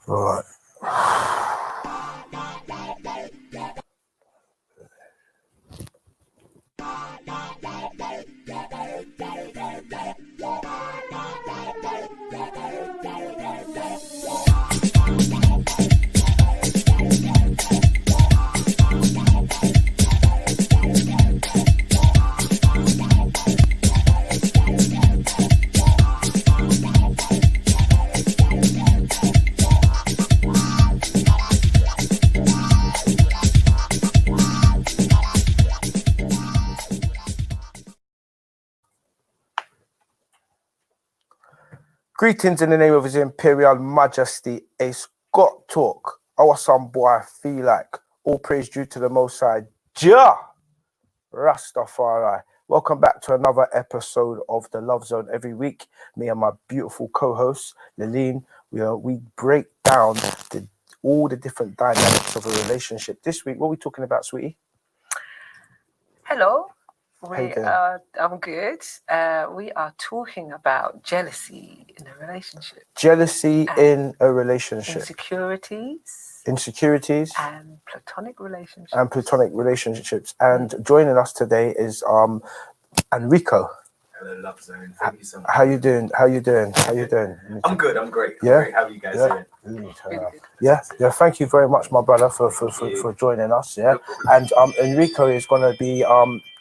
Right. Greetings in the name of His Imperial Majesty, a Scott Talk. Our son boy, I feel like all praise due to the Most High, Jah Rastafari. Welcome back to another episode of the Love Zone. Every week, me and my beautiful co-host, Laleen, we break down all the different dynamics of a relationship. This week, what are we talking about, sweetie? Hello. I'm good. We are talking about jealousy in a relationship. Jealousy in a relationship. Insecurities. And platonic relationships. And joining us today is Enrico. Hello, Love Zone. Thank you so much. How you doing? I'm good. I'm great. Yeah. How are you guys doing? Yeah. Thank you very much, my brother, for joining us. Yeah. And Enrico is going to be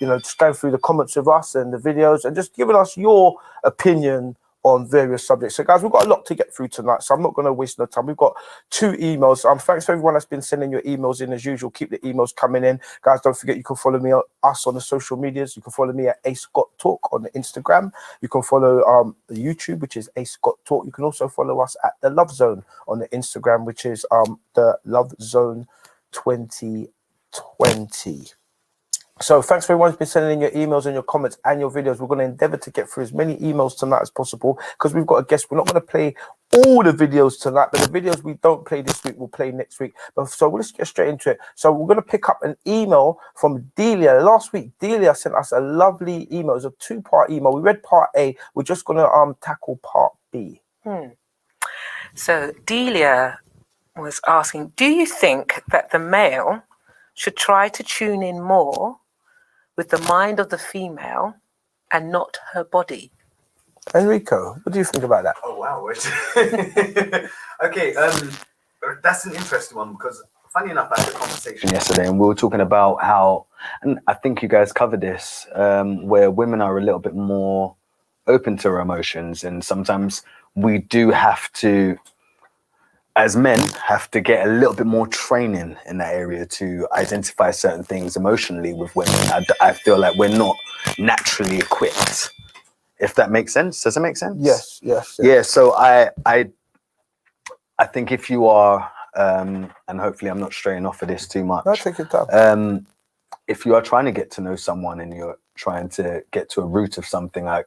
just going through the comments with us and the videos and just giving us your opinion on various subjects. So guys, we've got a lot to get through tonight, so I'm not going to waste no time. We've got 2 emails. Thanks to everyone that's been sending your emails in as usual. Keep the emails coming in. Guys, don't forget you can follow us on the social medias. You can follow me at A Scott Talk on the Instagram. You can follow the YouTube, which is A Scott Talk. You can also follow us at the Love Zone on the Instagram, which is the Love Zone 2020. So thanks for everyone who's been sending in your emails and your comments and your videos. We're going to endeavor to get through as many emails tonight as possible because we've got a guest. We're not going to play all the videos tonight, but the videos we don't play this week, we'll play next week. So we'll just get straight into it. So we're going to pick up an email from Delia. Last week, Delia sent us a lovely email. It was a 2-part email. We read part A. We're just going to tackle part B. So Delia was asking, do you think that the male should try to tune in more with the mind of the female and not her body? Enrico, what do you think about that? Oh, wow. Okay, that's an interesting one because funny enough, I had a conversation yesterday and we were talking about how, and I think you guys covered this, where women are a little bit more open to their emotions, and sometimes we do have to, as men, have to get a little bit more training in that area to identify certain things emotionally with women. I feel like we're not naturally equipped, if that makes sense. Does it make sense? Yes. Yeah, so I think if you are, and hopefully I'm not straying off of this too much. No, take your time. If you are trying to get to know someone and you're trying to get to a root of something, like,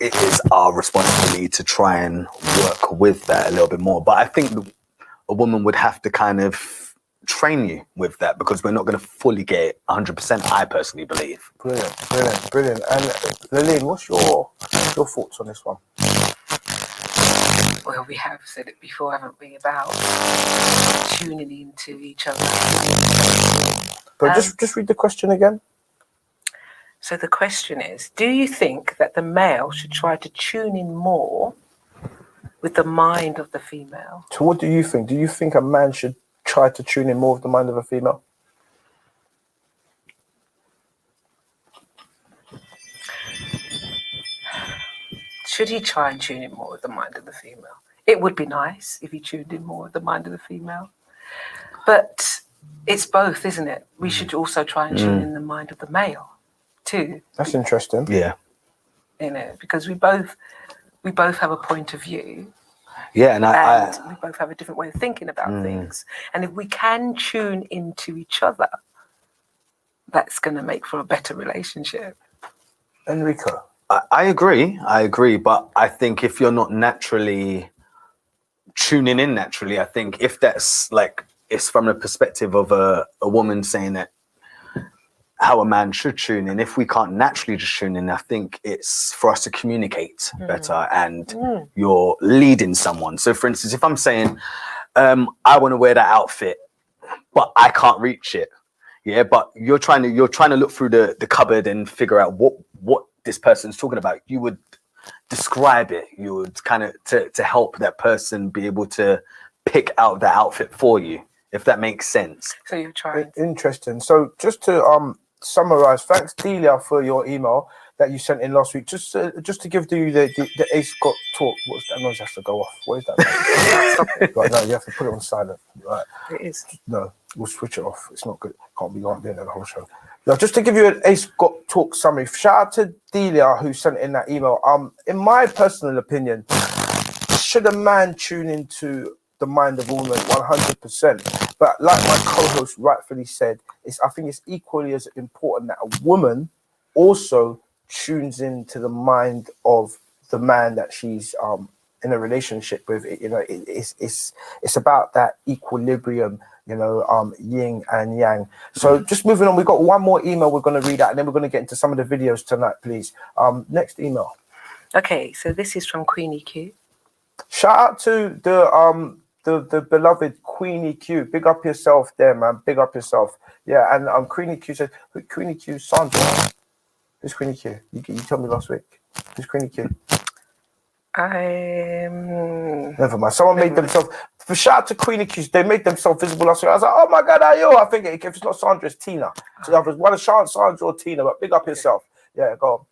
it is our responsibility to try and work with that a little bit more. But I think a woman would have to kind of train you with that because we're not going to fully get it 100%, I personally believe. Brilliant. And Laleen, what's your thoughts on this one? Well, we have said it before, haven't we, about tuning into each other. But just read the question again. So the question is, do you think that the male should try to tune in more with the mind of the female? So what do you think? Do you think a man should try to tune in more with the mind of a female? Should he try and tune in more with the mind of the female? It would be nice if he tuned in more with the mind of the female. But it's both, isn't it? We should also try and tune in the mind of the male too. That's interesting. Yeah. Because we both have a point of view. Yeah, and we both have a different way of thinking about things. And if we can tune into each other, that's going to make for a better relationship. Enrico. I agree. But I think if you're not naturally tuning in naturally, I think if that's like, it's from the perspective of a woman saying that how a man should tune in. If we can't naturally just tune in, I think it's for us to communicate better, and you're leading someone. So for instance, if I'm saying, I want to wear that outfit, but I can't reach it. Yeah, but you're trying to look through the cupboard and figure out what this person's talking about. You would describe it. You would kind of to help that person be able to pick out the outfit for you, if that makes sense. So you're trying. Interesting. So just to summarize, thanks Delia for your email that you sent in last week. Just to give you the Ace Got Talk. What's that noise has to go off? What is that? Stop it. Right, no, you have to put it on silent. Right. It is. No, we'll switch it off. It's not good. Can't be on there the whole show. Now, just to give you an Ace Got Talk summary, shout out to Delia who sent in that email. In my personal opinion, should a man tune into the mind of a woman? 100%. But like my co-host rightfully said, I think it's equally as important that a woman also tunes into the mind of the man that she's in a relationship with. You know, it's about that equilibrium, you know, yin and yang. So just moving on, we've got one more email we're going to read out, and then we're going to get into some of the videos tonight, please. Next email. Okay, so this is from Queenie Q. Shout out to the beloved Queenie Q. Big up yourself there, man. Big up yourself. Yeah, and Queenie Q said, Queenie Q, Sandra. Who's Queenie Q? You told me last week. Who's Queenie Q? Never mind. Someone made themselves. Shout out to Queenie Q. They made themselves visible last week. I was like, oh my God, are you? I think if it's not Sandra, it's Tina. So I was one of Sandra or Tina, but big up yourself. Yeah, go on.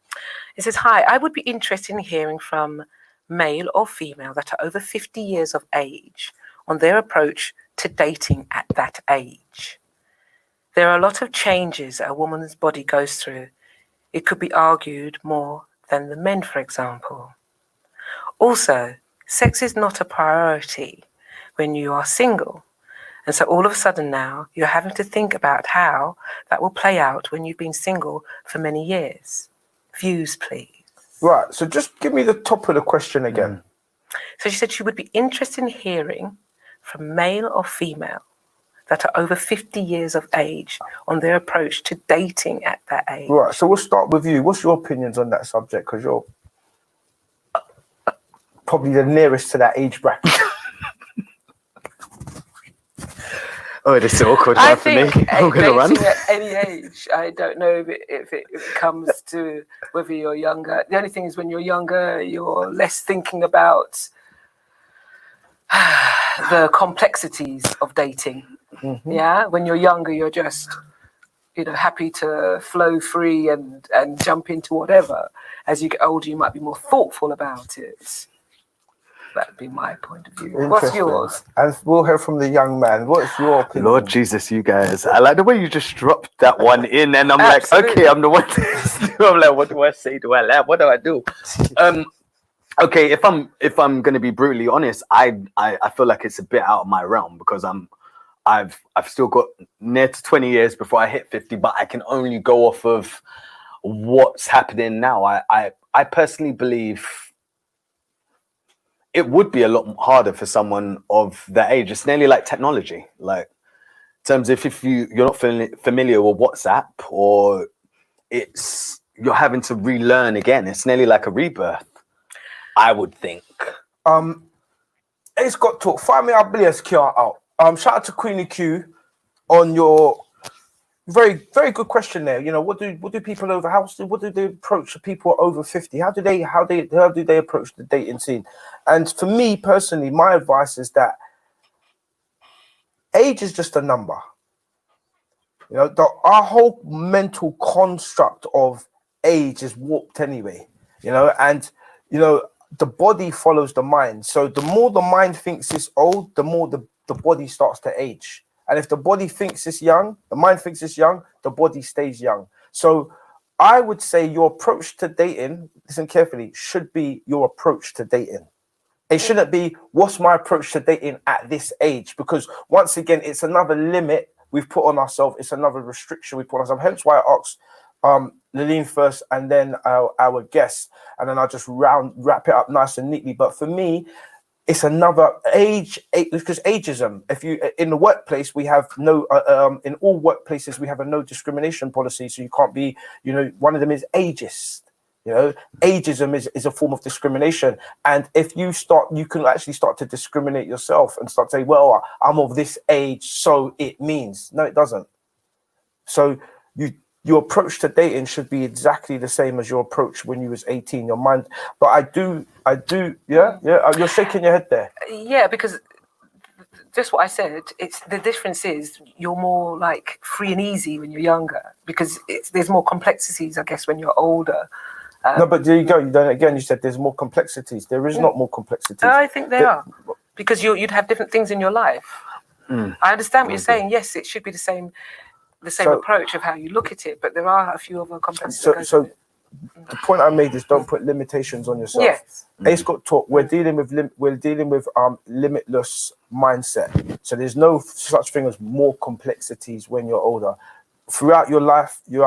It says, hi, I would be interested in hearing from male or female that are over 50 years of age on their approach to dating at that age. There are a lot of changes a woman's body goes through. It could be argued more than the men, for example. Also, sex is not a priority when you are single. And so all of a sudden now, you're having to think about how that will play out when you've been single for many years. Views, please. Right, so just give me the top of the question again. So she said she would be interested in hearing from male or female that are over 50 years of age on their approach to dating at that age. Right, so we'll start with you. What's your opinions on that subject? Because you're probably the nearest to that age bracket. Oh, it is awkward I for me. think I'm going to run. dating at any age, I don't know if it comes to whether you're younger. The only thing is when you're younger, you're less thinking about the complexities of dating. Mm-hmm. Yeah, when you're younger, you're just, you know, happy to flow free and jump into whatever. As you get older, you might be more thoughtful about it. That'd be my point of view. What's yours? And we'll hear from the young man. What's your opinion? Lord Jesus, you guys. I like the way you just dropped that one in, and I'm Absolutely. like, okay, I'm the one. I'm like, what do I say? Do I laugh? What do I do? Okay, if I'm gonna be brutally honest, I feel like it's a bit out of my realm because I've still got near to 20 years before I hit 50, but I can only go off of what's happening now. I personally believe it would be a lot harder for someone of that age. It's nearly like technology, like in terms of if you're not familiar with WhatsApp, or you're having to relearn again. It's nearly like a rebirth, I would think. It's got talk. Find me out, out. Shout out to Queenie Q on your very, very good question there. You know, what do people over what do they approach people over 50? How do they approach the dating scene? And for me personally, my advice is that age is just a number. You know, our whole mental construct of age is warped anyway. You know, and you know, the body follows the mind. So the more the mind thinks it's old, the more the body starts to age. And if the body thinks it's young, the mind thinks it's young, the body stays young. So I would say your approach to dating, listen carefully, should be your approach to dating. It shouldn't be, what's my approach to dating at this age? Because once again, it's another limit we've put on ourselves. It's another restriction we put on ourselves. Hence why I asked Laleen first and then our guest. And then I'll just wrap it up nice and neatly. But for me, it's another because ageism. If you in the workplace, we have no in all workplaces we have a no discrimination policy, so you can't be, one of them is ageist. Ageism is a form of discrimination, and if you can actually start to discriminate yourself and start saying, well, I'm of this age, so it means. No, it doesn't. So your approach to dating should be exactly the same as your approach when you was 18. Your mind, but I do, yeah. You're shaking your head there. Yeah, because just what I said. It's the difference is you're more like free and easy when you're younger, because there's more complexities, I guess, when you're older. No, but there you go. You said there's more complexities. There is not more complexities. I think there are, because you'd have different things in your life. I understand what you're saying. Yes, it should be the same approach of how you look at it, but there are a few other complexities. So the point I made is don't put limitations on yourself. Yes. Ace got taught. We're dealing with limitless mindset. So there's no such thing as more complexities when you're older. Throughout your life, you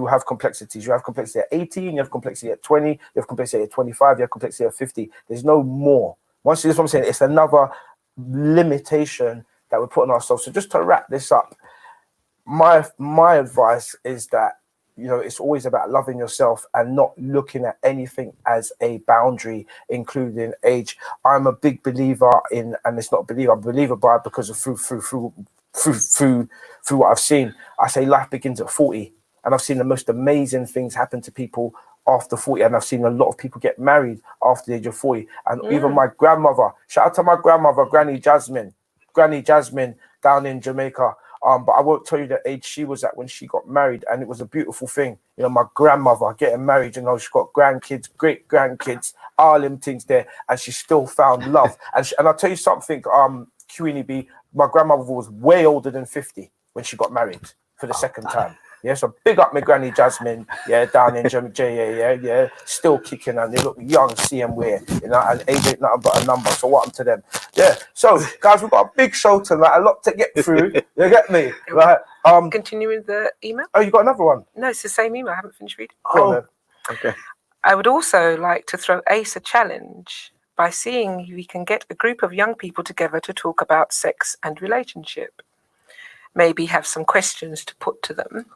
have complexities. You have complexity at 18, you have complexity at 20, you have complexity at 25, you have complexity at 50. There's no more. Once you, that's what I'm saying, it's another limitation that we put on ourselves. So just to wrap this up, my advice is that, it's always about loving yourself and not looking at anything as a boundary, including age. I'm a big believer in, and it's not a believer, I'm a believer by because of through what I've seen. I say life begins at 40, and I've seen the most amazing things happen to people after 40, and I've seen a lot of people get married after the age of 40. And even my grandmother, shout out to my grandmother, Granny Jasmine down in Jamaica. But I won't tell you the age she was at when she got married, and it was a beautiful thing. My grandmother getting married, she's got grandkids, great grandkids, all them things there, and she still found love. And I'll tell you something, Queenie B, my grandmother was way older than 50 when she got married for the second time. Yeah, so big up my Granny Jasmine, down in Jamaica, still kicking, and they look young, see them where, and age ain't nothing but a number, so what happened to them? Yeah, so guys, we've got a big show tonight, a lot to get through, you get me? Right? Continuing the email? Oh, you got another one? No, it's the same email, I haven't finished reading. Oh, okay. I would also like to throw Ace a challenge by seeing if we can get a group of young people together to talk about sex and relationship. Maybe have some questions to put to them.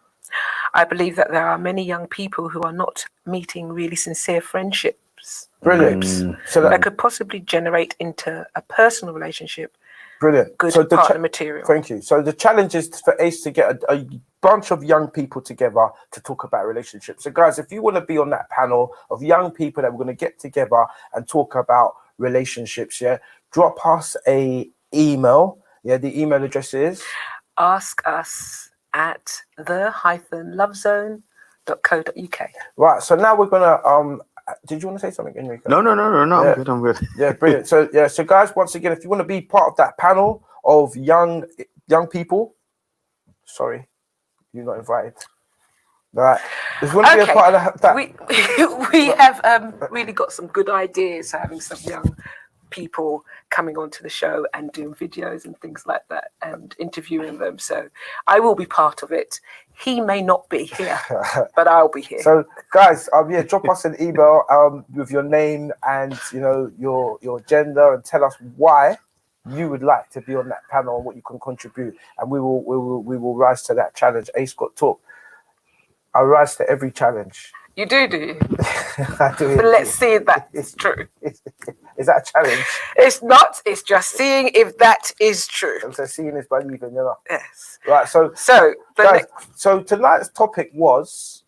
I believe that there are many young people who are not meeting really sincere friendships. Brilliant. So that could possibly generate into a personal relationship. Brilliant. Good partner material. Thank you. So the challenge is for Ace to get a bunch of young people together to talk about relationships. So guys, if you want to be on that panel of young people that we're going to get together and talk about relationships, drop us a email. The email address is askus@the-lovezone.co.uk. Right. So now we're gonna did you want to say something, Enrico? No, I'm good. Yeah, brilliant. So guys, once again, if you want to be part of that panel of young people, sorry, you're not invited. Right. If you want to be a part of that. We have really got some good ideas for having some young people coming onto the show and doing videos and things like that and interviewing them. So I will be part of it. He may not be here, but I'll be here. So guys, drop us an email with your name and your gender, and tell us why you would like to be on that panel and what you can contribute, and we will rise to that challenge. Ace got talk. I rise to every challenge. You do you? I do. But let's see if that's true. Is that a challenge? It's not. It's just seeing if that is true. So seeing is believing, Yes. Right. So guys, so tonight's topic was.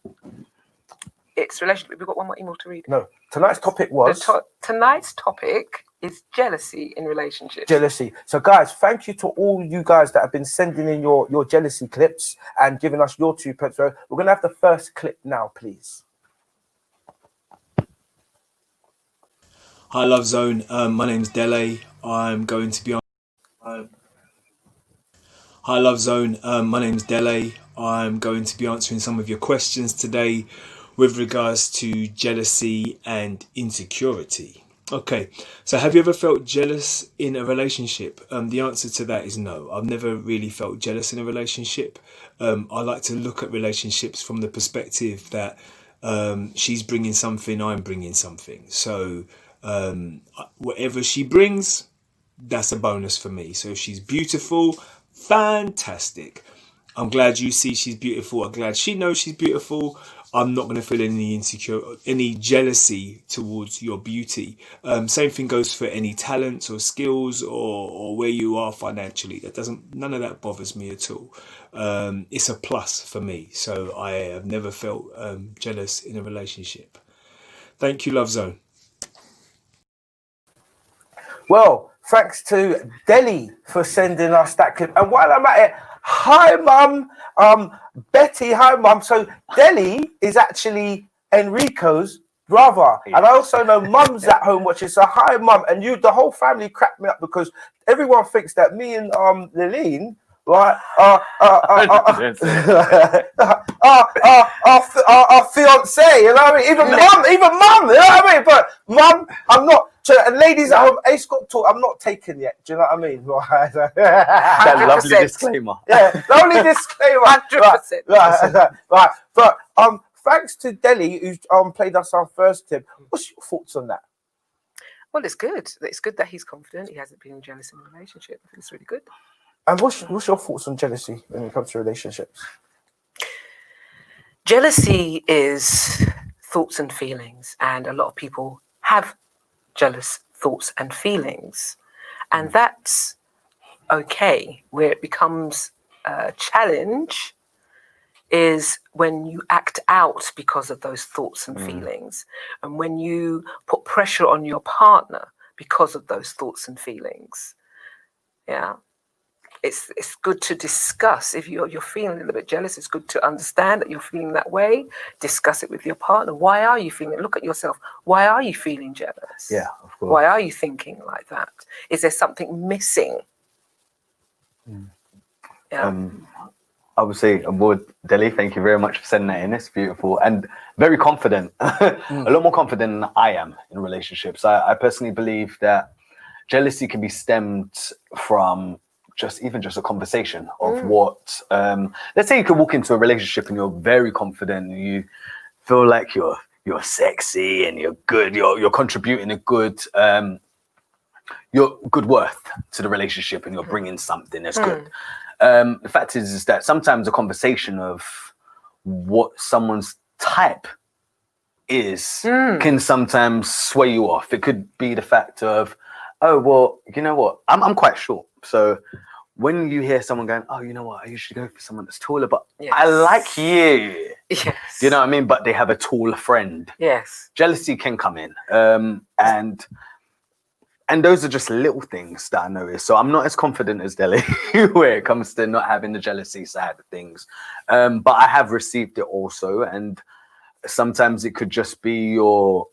It's relationship. We've got one more email to read. No, tonight's topic was. Tonight's topic is jealousy in relationships. Jealousy. So guys, thank you to all you guys that have been sending in your jealousy clips and giving us your 2 pence. So we're gonna have the first clip now, please. Hi, Love Zone. My name's Dele. I'm going to be on. Hi, Love Zone. My name's Dele. I'm going to be answering some of your questions today with regards to jealousy and insecurity. Okay, so have you ever felt jealous in a relationship? The answer to that is no. I've never really felt jealous in a relationship. I like to look at relationships from the perspective that she's bringing something, I'm bringing something. So Whatever she brings, that's a bonus for me. So if she's beautiful, fantastic. I'm glad you see she's beautiful. I'm glad she knows she's beautiful. I'm not going to feel any jealousy towards your beauty. Same thing goes for any talents or skills or where you are financially. None of that bothers me at all. It's a plus for me. So I have never felt jealous in a relationship. Thank you, Love Zone. Well, thanks to Delhi for sending us that clip. And while I'm at it, hi, Mum. Betty, hi, Mum. So Delhi is actually Enrico's brother. And I also know Mum's at home watching. So hi, Mum. And the whole family cracked me up because everyone thinks that me and Lillian, right, our fiance, you know what I mean? Even Mum, you know what I mean? But Mum, I'm not. So, and ladies at home, Ace got taught, I'm not taken yet. Do you know what I mean? That lovely disclaimer. Yeah, lovely disclaimer. 100%. Right. But thanks to Delhi, who played us our first tip. What's your thoughts on that? Well, it's good. It's good that he's confident. He hasn't been jealous in a relationship. I think it's really good. And what's your thoughts on jealousy when it comes to relationships? Jealousy is thoughts and feelings, and a lot of people have jealous thoughts and feelings, and that's okay. Where it becomes a challenge is when you act out because of those thoughts and feelings, and when you put pressure on your partner because of those thoughts and feelings. Yeah, it's good to discuss. If you're feeling a little bit jealous, it's good to understand that you're feeling that way. Discuss it with your partner. Why are you feeling it? Look at yourself. Why are you feeling jealous? Yeah, of course. Why are you thinking like that? Is there something missing? Yeah. I would say, Delhi, thank you very much for sending that in. It's beautiful and very confident. A lot more confident than I am in relationships. I personally believe that jealousy can be stemmed from just a conversation of what, let's say you could walk into a relationship and you're very confident and you feel like you're sexy and you're good, you're contributing your good worth to the relationship and you're bringing something that's good. The fact is that sometimes a conversation of what someone's type is can sometimes sway you off. It could be the fact of, oh, well, you know what? I'm quite short. So when you hear someone going, oh, you know what? I usually go for someone that's taller, but I like you. Yes. Do you know what I mean? But they have a taller friend. Yes. Jealousy can come in. And those are just little things that I notice. So I'm not as confident as Delhi where it comes to not having the jealousy side of things. But I have received it also. And sometimes it could just be your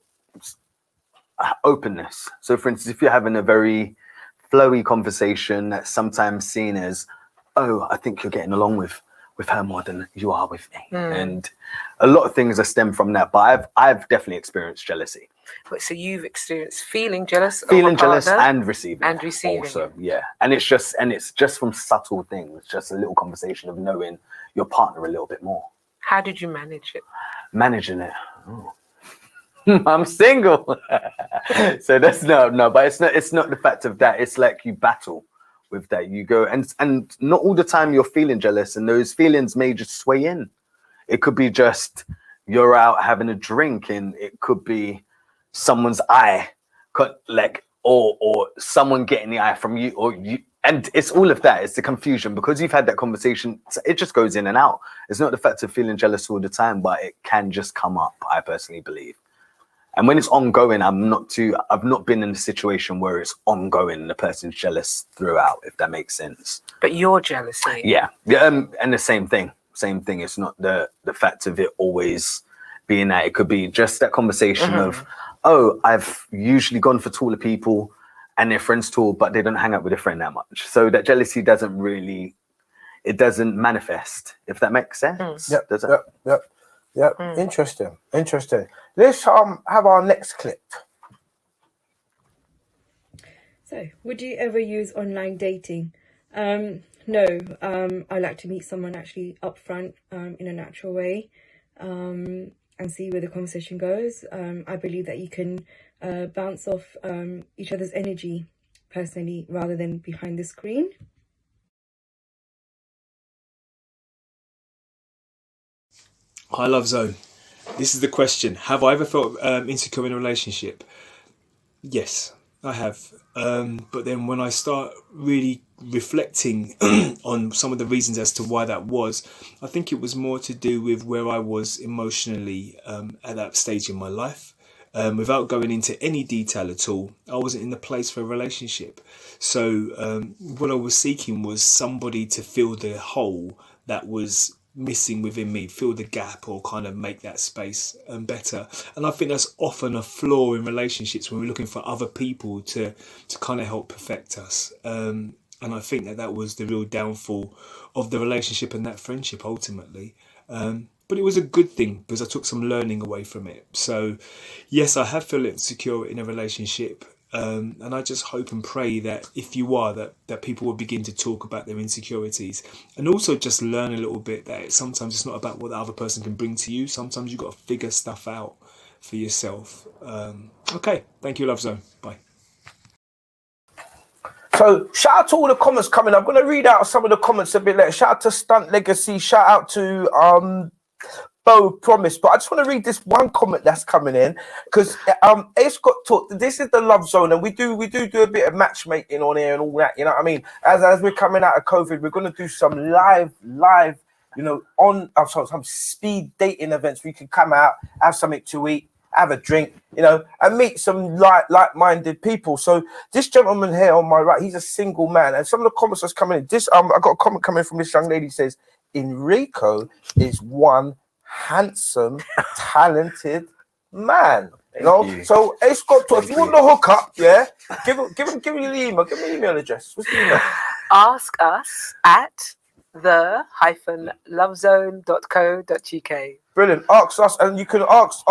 openness. So for instance, if you're having a very flowy conversation that's sometimes seen as, oh, I think you're getting along with her more than you are with me. And a lot of things are stemmed from that. But I've definitely experienced jealousy. So you've experienced feeling jealous, and receiving also, it. yeah. And it's just from subtle things, just a little conversation of knowing your partner a little bit more. How did you manage it? Managing it. Oh. I'm single. So that's no, but it's not the fact of that. It's like you battle with that. You go and not all the time you're feeling jealous, and those feelings may just sway in. It could be just you're out having a drink, and it could be someone's eye, or someone getting the eye from you, or you. And it's all of that. It's the confusion because you've had that conversation. It just goes in and out. It's not the fact of feeling jealous all the time, but it can just come up. I personally believe. And when it's ongoing, I've not been in a situation where it's ongoing and the person's jealous throughout, if that makes sense. But your jealousy. Yeah. And the same thing. It's not the fact of it always being that. It could be just that conversation of, oh, I've usually gone for taller people and their friends tall, but they don't hang out with their friend that much. So that jealousy doesn't manifest, if that makes sense. Yep. Interesting. Let's have our next clip. So, would you ever use online dating? No. I like to meet someone actually upfront, in a natural way, and see where the conversation goes. I believe that you can bounce off each other's energy personally rather than behind the screen. Hi, Love Zone. This is the question. Have I ever felt insecure in a relationship? Yes, I have. But then when I start really reflecting on some of the reasons as to why that was, I think it was more to do with where I was emotionally at that stage in my life. Without going into any detail at all, I wasn't in the place for a relationship. So what I was seeking was somebody to fill the hole that was missing within me, fill the gap, or kind of make that space better. And I think that's often a flaw in relationships when we're looking for other people to kind of help perfect us. And I think that was the real downfall of the relationship and that friendship ultimately. But it was a good thing because I took some learning away from it. So yes, I have felt insecure in a relationship. And I just hope and pray that if you are, that people will begin to talk about their insecurities, and also just learn a little bit that sometimes it's not about what the other person can bring to you. Sometimes you've got to figure stuff out for yourself. Okay, thank you, Love Zone. Bye. So shout out to all the comments coming. I'm going to read out some of the comments a bit later. Shout out to Stunt Legacy. Shout out to Bo Promise. But I just want to read this one comment that's coming in because Ace got taught. This is the Love Zone, and we do a bit of matchmaking on here and all that. You know what I mean? As we're coming out of COVID, we're going to do some live. You know, on some speed dating events. We can come out, have something to eat, have a drink, you know, and meet some like-minded people. So this gentleman here on my right, he's a single man, and some of the comments that's coming in. This I got a comment coming from this young lady. Says Enrico is one handsome, talented man. You know, so Ace got to. If you want the hookup, yeah, give me the email. Give me the email address. What's the email? Ask us at the-lovezone.co.uk. Brilliant. Ask us, and you can ask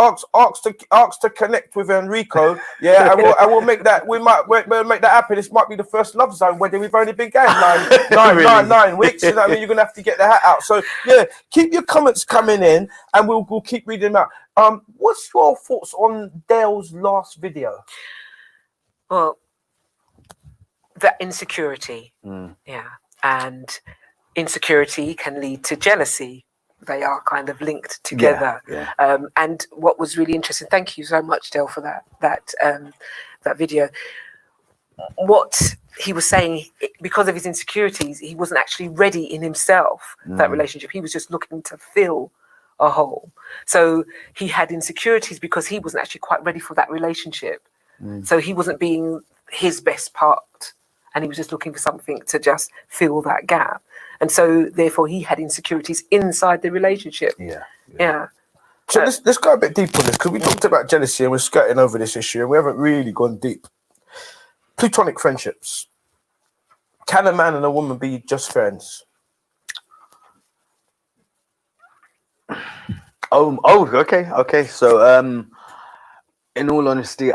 to connect with Enrico. Yeah, and we'll make that. We'll make that happen. This might be the first Love Zone wedding we've only been going 9 weeks. You know what I mean? You're gonna have to get the hat out. So yeah, keep your comments coming in, and we'll keep reading them out. What's your thoughts on Dale's last video? Well, the insecurity, yeah, and insecurity can lead to jealousy. They are kind of linked together. Yeah. And what was really interesting, thank you so much, Dale, for that video. What he was saying, because of his insecurities, he wasn't actually ready in himself, that relationship. He was just looking to fill a hole. So he had insecurities because he wasn't actually quite ready for that relationship. So he wasn't being his best part, and he was just looking for something to just fill that gap. And so therefore he had insecurities inside the relationship. Yeah. So let's go a bit deeper on this, because we talked about jealousy and we're skirting over this issue and we haven't really gone deep. Platonic friendships. Can a man and a woman be just friends? Okay. So in all honesty,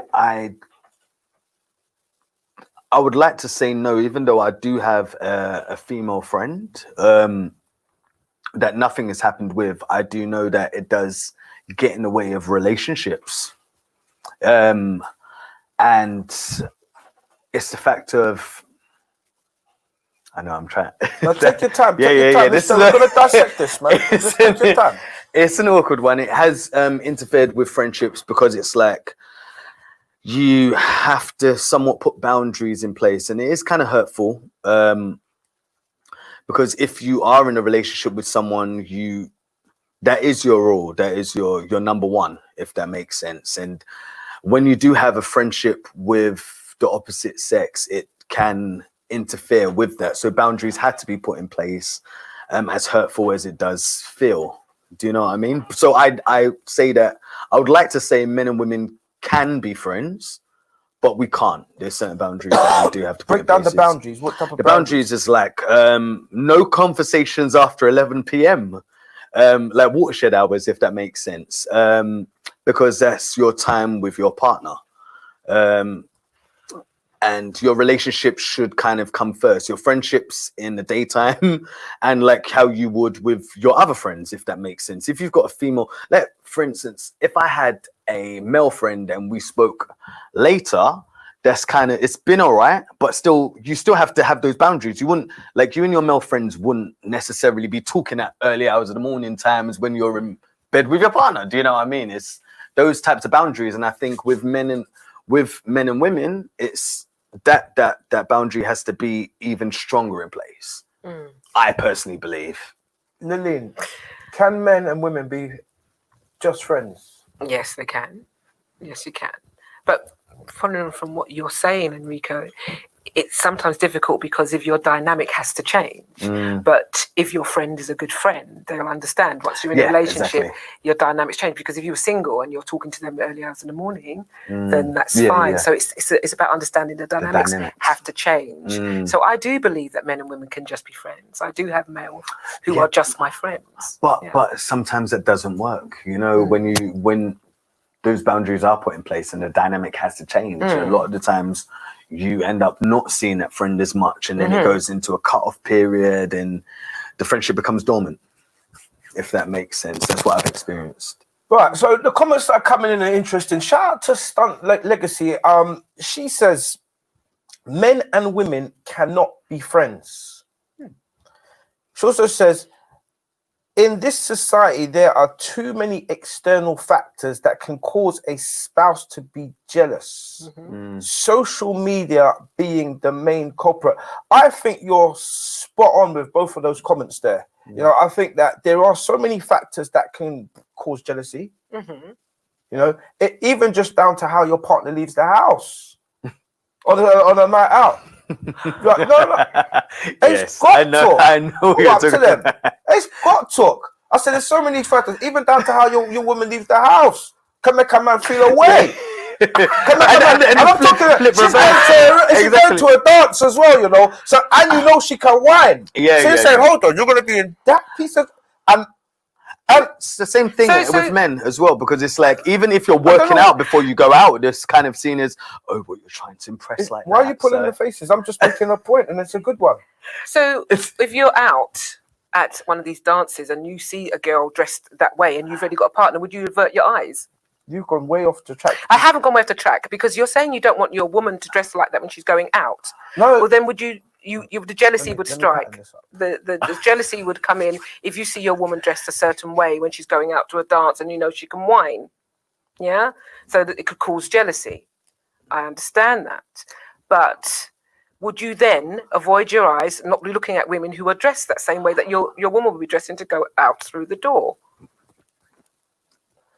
I would like to say no, even though I do have a female friend that nothing has happened with. I do know that it does get in the way of relationships. And it's the fact of, I know I'm trying. Now take your time. Yeah. We're going to dissect this, man. Just take your time. It's an awkward one. It has interfered with friendships because it's like, you have to somewhat put boundaries in place, and it is kind of hurtful because if you are in a relationship with someone, that is your all, that is your number one, if that makes sense. And when you do have a friendship with the opposite sex, it can interfere with that. So boundaries had to be put in place, as hurtful as it does feel. Do you know what I mean? So I say that I would like to say men and women can be friends, but we can't. There's certain boundaries that we do have to break down the boundaries. What type of boundaries is like no conversations after 11 p.m. Like watershed hours, if that makes sense, because that's your time with your partner. And and your relationship should kind of come first. Your friendships in the daytime, and like how you would with your other friends, if that makes sense. If you've got a female, like for instance, if I had a male friend and we spoke later, that's kind of, it's been all right, but still, you still have to have those boundaries. You wouldn't, like, you and your male friends wouldn't necessarily be talking at early hours of the morning times when you're in bed with your partner. Do you know what I mean? It's those types of boundaries. And I think with men and women, it's that boundary has to be even stronger in place. I personally believe. Lillian, can men and women be just friends? Yes, they can. Yes, you can. But following from what you're saying, Enrico, it's sometimes difficult because if your dynamic has to change. But if your friend is a good friend, they'll understand. Once you're in a relationship, exactly. your dynamics change. Because if you were single and you're talking to them early hours in the morning, then that's fine. Yeah. So it's about understanding the dynamics have to change. So I do believe that men and women can just be friends. I do have males who are just my friends. But sometimes it doesn't work. You know, when those boundaries are put in place and the dynamic has to change, a lot of the times you end up not seeing that friend as much, and then it goes into a cut-off period and the friendship becomes dormant, if that makes sense. That's what I've experienced. Right, so the comments that are coming in are interesting. Shout out to Stunt Legacy. She says men and women cannot be friends. She also says, in this society, there are too many external factors that can cause a spouse to be jealous. Social media being the main culprit. I think you're spot on with both of those comments there. You know, I think that there are so many factors that can cause jealousy. You know, even just down to how your partner leaves the house on a night out. Like, no. It's got talk. I know what you're talking about. It's got talk. I said there's so many factors, even down to how your woman leaves the house can make a man feel away. I'm talking. She's going to a dance as well, you know. So and you know she can whine. So you're saying, hold on, you're going to be in that piece of and it's the same thing with men as well, because it's like, even if you're working out before you go out, this kind of seen as, oh, what you're trying to impress like why are you pulling the faces? I'm just making a point, and it's a good one. So if you're out at one of these dances and you see a girl dressed that way and you've already got a partner, would you avert your eyes? You've gone way off the track. I haven't gone way off the track, because you're saying you don't want your woman to dress like that when she's going out. No. Well, then would you the jealousy would strike. The jealousy would come in if you see your woman dressed a certain way when she's going out to a dance and you know she can whine. Yeah? So that it could cause jealousy. I understand that. But would you then avoid your eyes, not be looking at women who are dressed that same way that your woman would be dressing to go out through the door?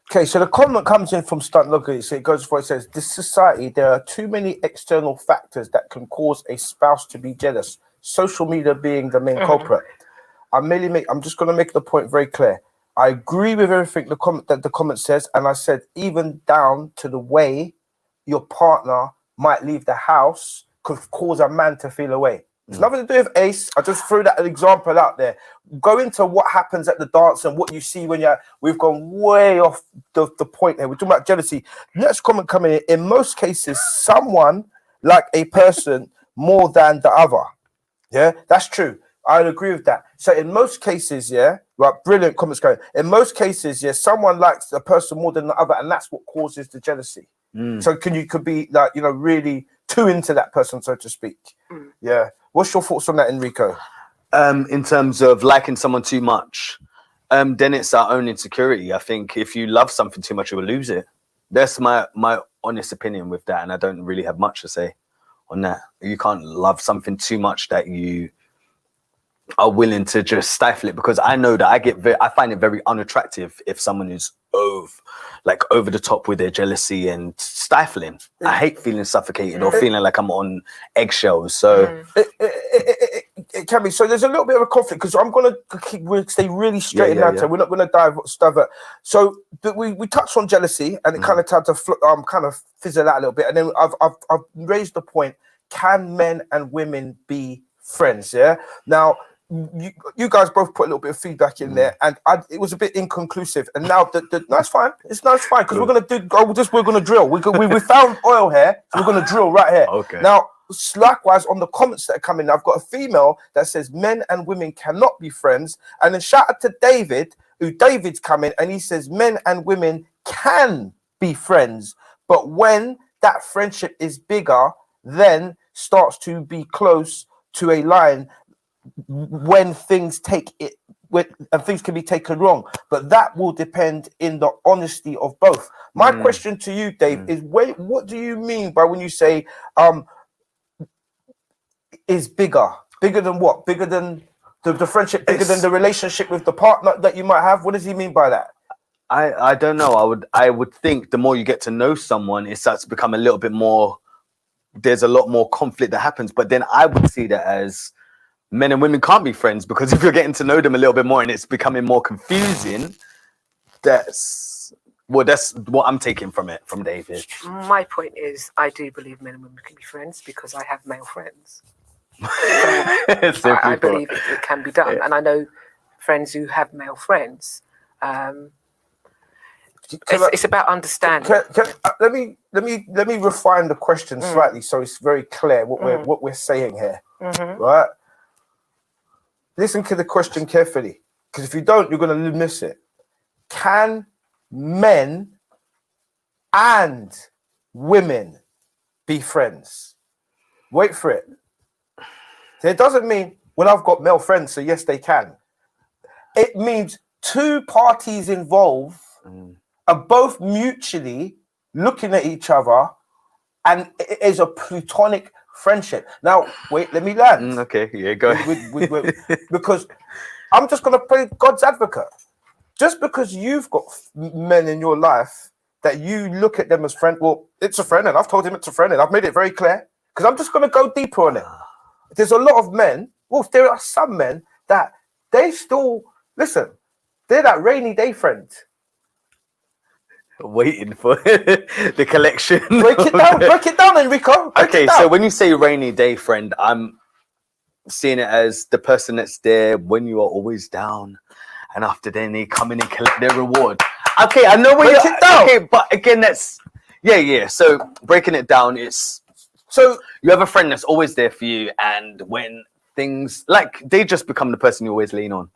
Okay, so the comment comes in from Stunt Legacy. So it goes for, it says, this society, there are too many external factors that can cause a spouse to be jealous. Social media being the main culprit. I'm just going to make the point very clear. I agree with everything the comment says, and I said even down to the way your partner might leave the house could cause a man to feel away. It's nothing to do with Ace. I just threw that example out there. Go into what happens at the dance and what you see when we've gone way off the point here. We're talking about jealousy. Next comment coming in most cases, someone like a person more than the other. Yeah, that's true. I'd agree with that. So in most cases, right, brilliant comments going. In most cases, someone likes a person more than the other, and that's what causes the jealousy. So could be like, you know, really too into that person, so to speak. Yeah. What's your thoughts on that, Enrico? In terms of liking someone too much, then it's our own insecurity. I think if you love something too much, you will lose it. That's my honest opinion with that, and I don't really have much to say on that. You can't love something too much that you are willing to just stifle it, because I know that I find it very unattractive if someone is over the top with their jealousy and stifling. I hate feeling suffocated or feeling like I'm on eggshells. So it can be. So there's a little bit of a conflict, because I'm going to stay really straight in that. We're not going to dive. So we touched on jealousy, and it kind of had to kind of fizzle out a little bit. And then I've raised the point: can men and women be friends? Yeah. Now, you guys both put a little bit of feedback in there, and it was a bit inconclusive. And now that's fine. It's fine, because we're gonna drill. We found oil here, so we're gonna drill right here. Okay. Now, likewise on the comments that are coming, I've got a female that says men and women cannot be friends. And then shout out to David, David's coming, and he says men and women can be friends. But when that friendship is bigger, then starts to be close to a line when things and things can be taken wrong, but that will depend in the honesty of both. My question to you, Dave, is what do you mean by when you say is bigger than what? Bigger than the friendship, bigger than the relationship with the partner that you might have? What does he mean by that? I don't know. I would think the more you get to know someone, it starts to become a little bit more. There's a lot more conflict that happens, but then I would see that as men and women can't be friends, because if you're getting to know them a little bit more and it's becoming more confusing, that's what I'm taking from David. My point is, I do believe men and women can be friends because I have male friends. I believe it can be done, and I know friends who have male friends. It's about understanding. Let me refine the question slightly so it's very clear what we're saying here, right? Listen to the question carefully, because if you don't, you're going to miss it. Can men and women be friends? Wait for it. So it doesn't mean, well, I've got male friends, so yes, they can. It means two parties involved are both mutually looking at each other, and it is a platonic friendship. Now, wait, let me land. Okay, yeah, go ahead. Because I'm just going to play God's advocate. Just because you've got men in your life that you look at them as friend, well, it's a friend, and I've told him it's a friend, and I've made it very clear, because I'm just going to go deeper on it. There's a lot of men, well, there are some men that they still, listen, they're that rainy day friend. Waiting for the collection. Break it down, Enrico. So when you say rainy day friend, I'm seeing it as the person that's there when you are always down, and after then they come in and collect their reward. Okay, I know where you're down. Okay, but again, that's yeah. So breaking it down, it's so you have a friend that's always there for you, and when things like they just become the person you always lean on.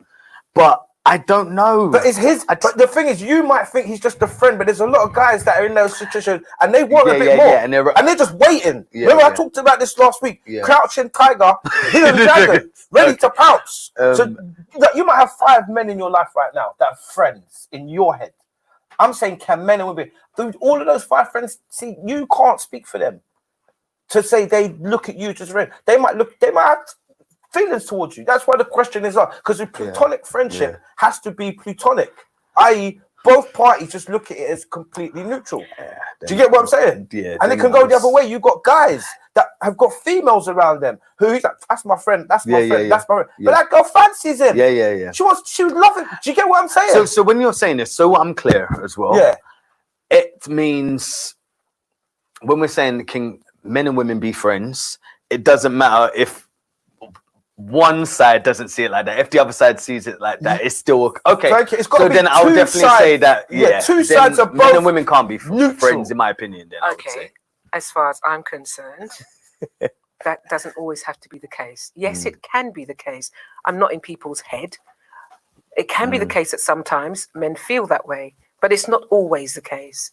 But I don't know. But it's his. But the thing is, you might think he's just a friend, but there's a lot of guys that are in those situations and they want a bit more, and they're just waiting. Remember, I talked about this last week. Crouching tiger, hidden dragon, ready to pounce. So you might have 5 men in your life right now that are friends in your head. I'm saying, can men and women, all of those 5 friends, see, you can't speak for them to say they look at you just a friend. They might have feelings towards you. That's why the question is up, because a platonic friendship has to be platonic, i.e. both parties just look at it as completely neutral. Do you get what I'm saying? And it can go the other way. You've got guys that have got females around them who he's like, that's my friend, that's my friend, that's my friend. But that girl fancies him. She would love it. Do you get what I'm saying? So when you're saying this, so I'm clear as well. It means when we're saying can men and women be friends, it doesn't matter if one side doesn't see it like that. If the other side sees it like that, it's still okay. So then I would definitely say that two sides of both. Men and women can't be friends, in my opinion. Then okay, as far as I'm concerned, that doesn't always have to be the case. Yes, it can be the case. I'm not in people's head. It can be the case that sometimes men feel that way, but it's not always the case.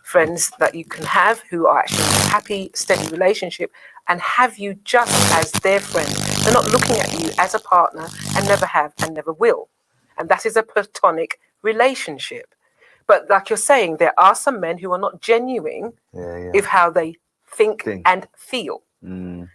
Friends that you can have who are actually in a happy, steady relationship and have you just as their friend. They're not looking at you as a partner and never have and never will. And that is a platonic relationship. But like you're saying, there are some men who are not genuine with how they think and feel.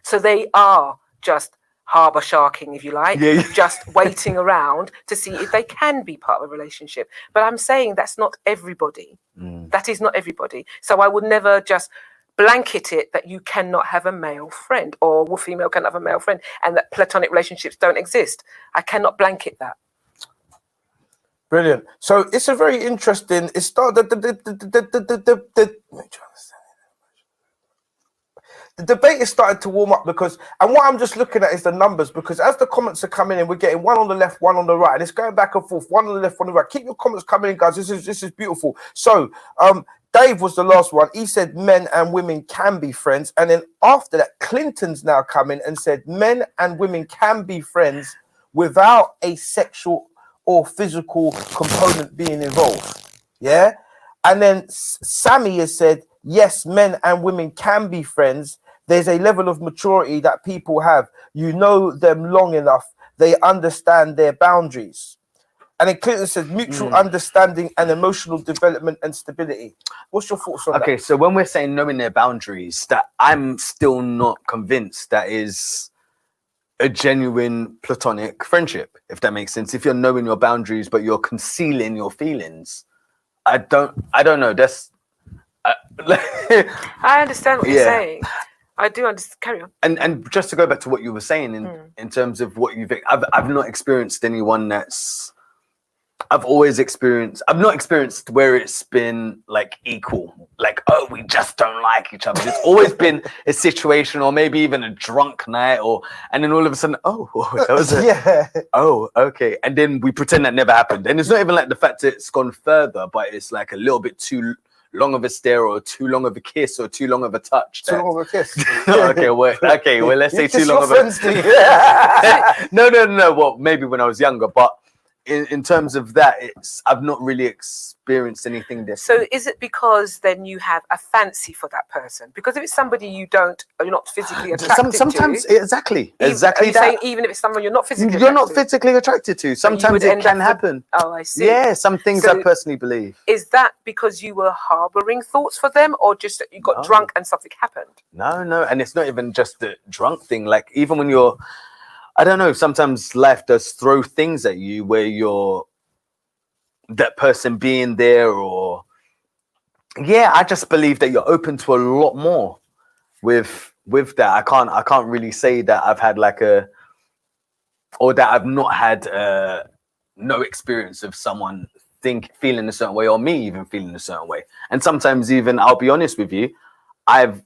So they are just harbour sharking, if you like, just waiting around to see if they can be part of a relationship. But I'm saying that's not everybody. That is not everybody. So I would never just blanket it that you cannot have a male friend or a female can have a male friend and that platonic relationships don't exist. I cannot blanket that. Brilliant. So it's a very interesting. It started the debate is starting to warm up because, and what I'm just looking at is the numbers, because as the comments are coming in, we're getting one on the left, one on the right, and it's going back and forth, one on the left, one on the right. Keep your comments coming in, guys. This is beautiful. So Dave was the last one. He said men and women can be friends. And then after that, Clinton's now come in and said men and women can be friends without a sexual or physical component being involved. Yeah. And then Sammy has said, yes, men and women can be friends. There's a level of maturity that people have. You know them long enough. They understand their boundaries. And then Clinton says mutual understanding and emotional development and stability. What's your thoughts on that? Okay, so when we're saying knowing their boundaries, that I'm still not convinced that is a genuine platonic friendship, if that makes sense. If you're knowing your boundaries, but you're concealing your feelings, I don't know. That's I understand what you're saying. I do understand. Carry on. And just to go back to what you were saying in terms of what you've, I've not experienced anyone that's. I've not experienced where it's been like equal, like, oh, we just don't like each other. It's always been a situation, or maybe even a drunk night, and then all of a sudden, oh, that was it. Oh, okay. And then we pretend that never happened. And it's not even like the fact that it's gone further, but it's like a little bit too long of a stare, or too long of a kiss, or too long of a touch. Too long of a kiss. Okay, well, let's say too long of a No. Well, maybe when I was younger, but in terms of that, I've not really experienced anything different. So is it because then you have a fancy for that person? Because if it's somebody you're not physically attracted sometimes to. exactly Are you that. saying even if it's someone you're not physically attracted to, sometimes it can happen. Oh, I see. Yeah, some things So I personally believe. Is that because you were harboring thoughts for them, or just that you got drunk and something happened? No, and it's not even just the drunk thing. Like, even when you're, I don't know, sometimes life does throw things at you where you're that person being there, or I just believe that you're open to a lot more with that. I can't really say that I've had or that I've not had no experience of someone feeling a certain way, or me even feeling a certain way. And sometimes even, I'll be honest with you, I've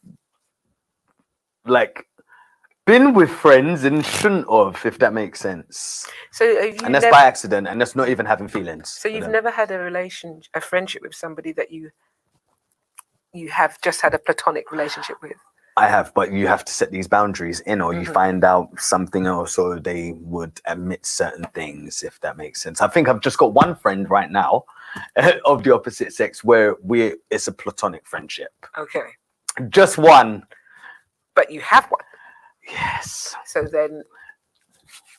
been with friends and shouldn't have, if that makes sense. So and that's by accident, and that's not even having feelings. So you've never had a friendship with somebody that you have just had a platonic relationship with? I have, but you have to set these boundaries in, or you find out something else, or they would admit certain things, if that makes sense. I think I've just got one friend right now of the opposite sex where it's a platonic friendship. Okay. Just one. But you have one. Yes. So then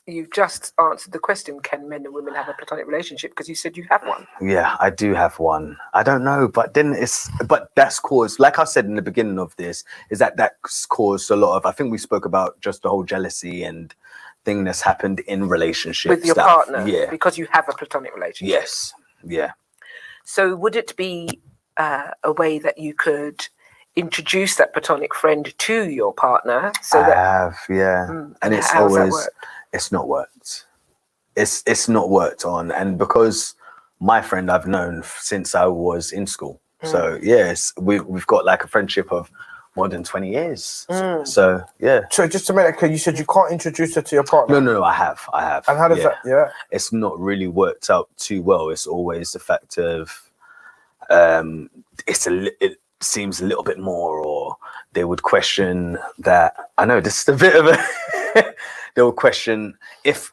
you've just answered the question, can men and women have a platonic relationship? Because you said you have one. Yeah, I do have one. I don't know, but that's caused, like I said in the beginning of this, is that's caused a lot of, I think we spoke about just the whole jealousy and thing that's happened in relationships. With your partner? Yeah. Because you have a platonic relationship? Yes. Yeah. So would it be a way that you could introduce that platonic friend to your partner? So I have, yeah. And it's always, it's not worked. It's not worked on. And because my friend I've known since I was in school. So yes, we've got like a friendship of more than 20 years. So yeah. So just to make that clear, you said you can't introduce her to your partner? No, I have. And how does that, It's not really worked out too well. It's always the fact of, it seems a little bit more, or they would question that. I know this is a bit of a they will question if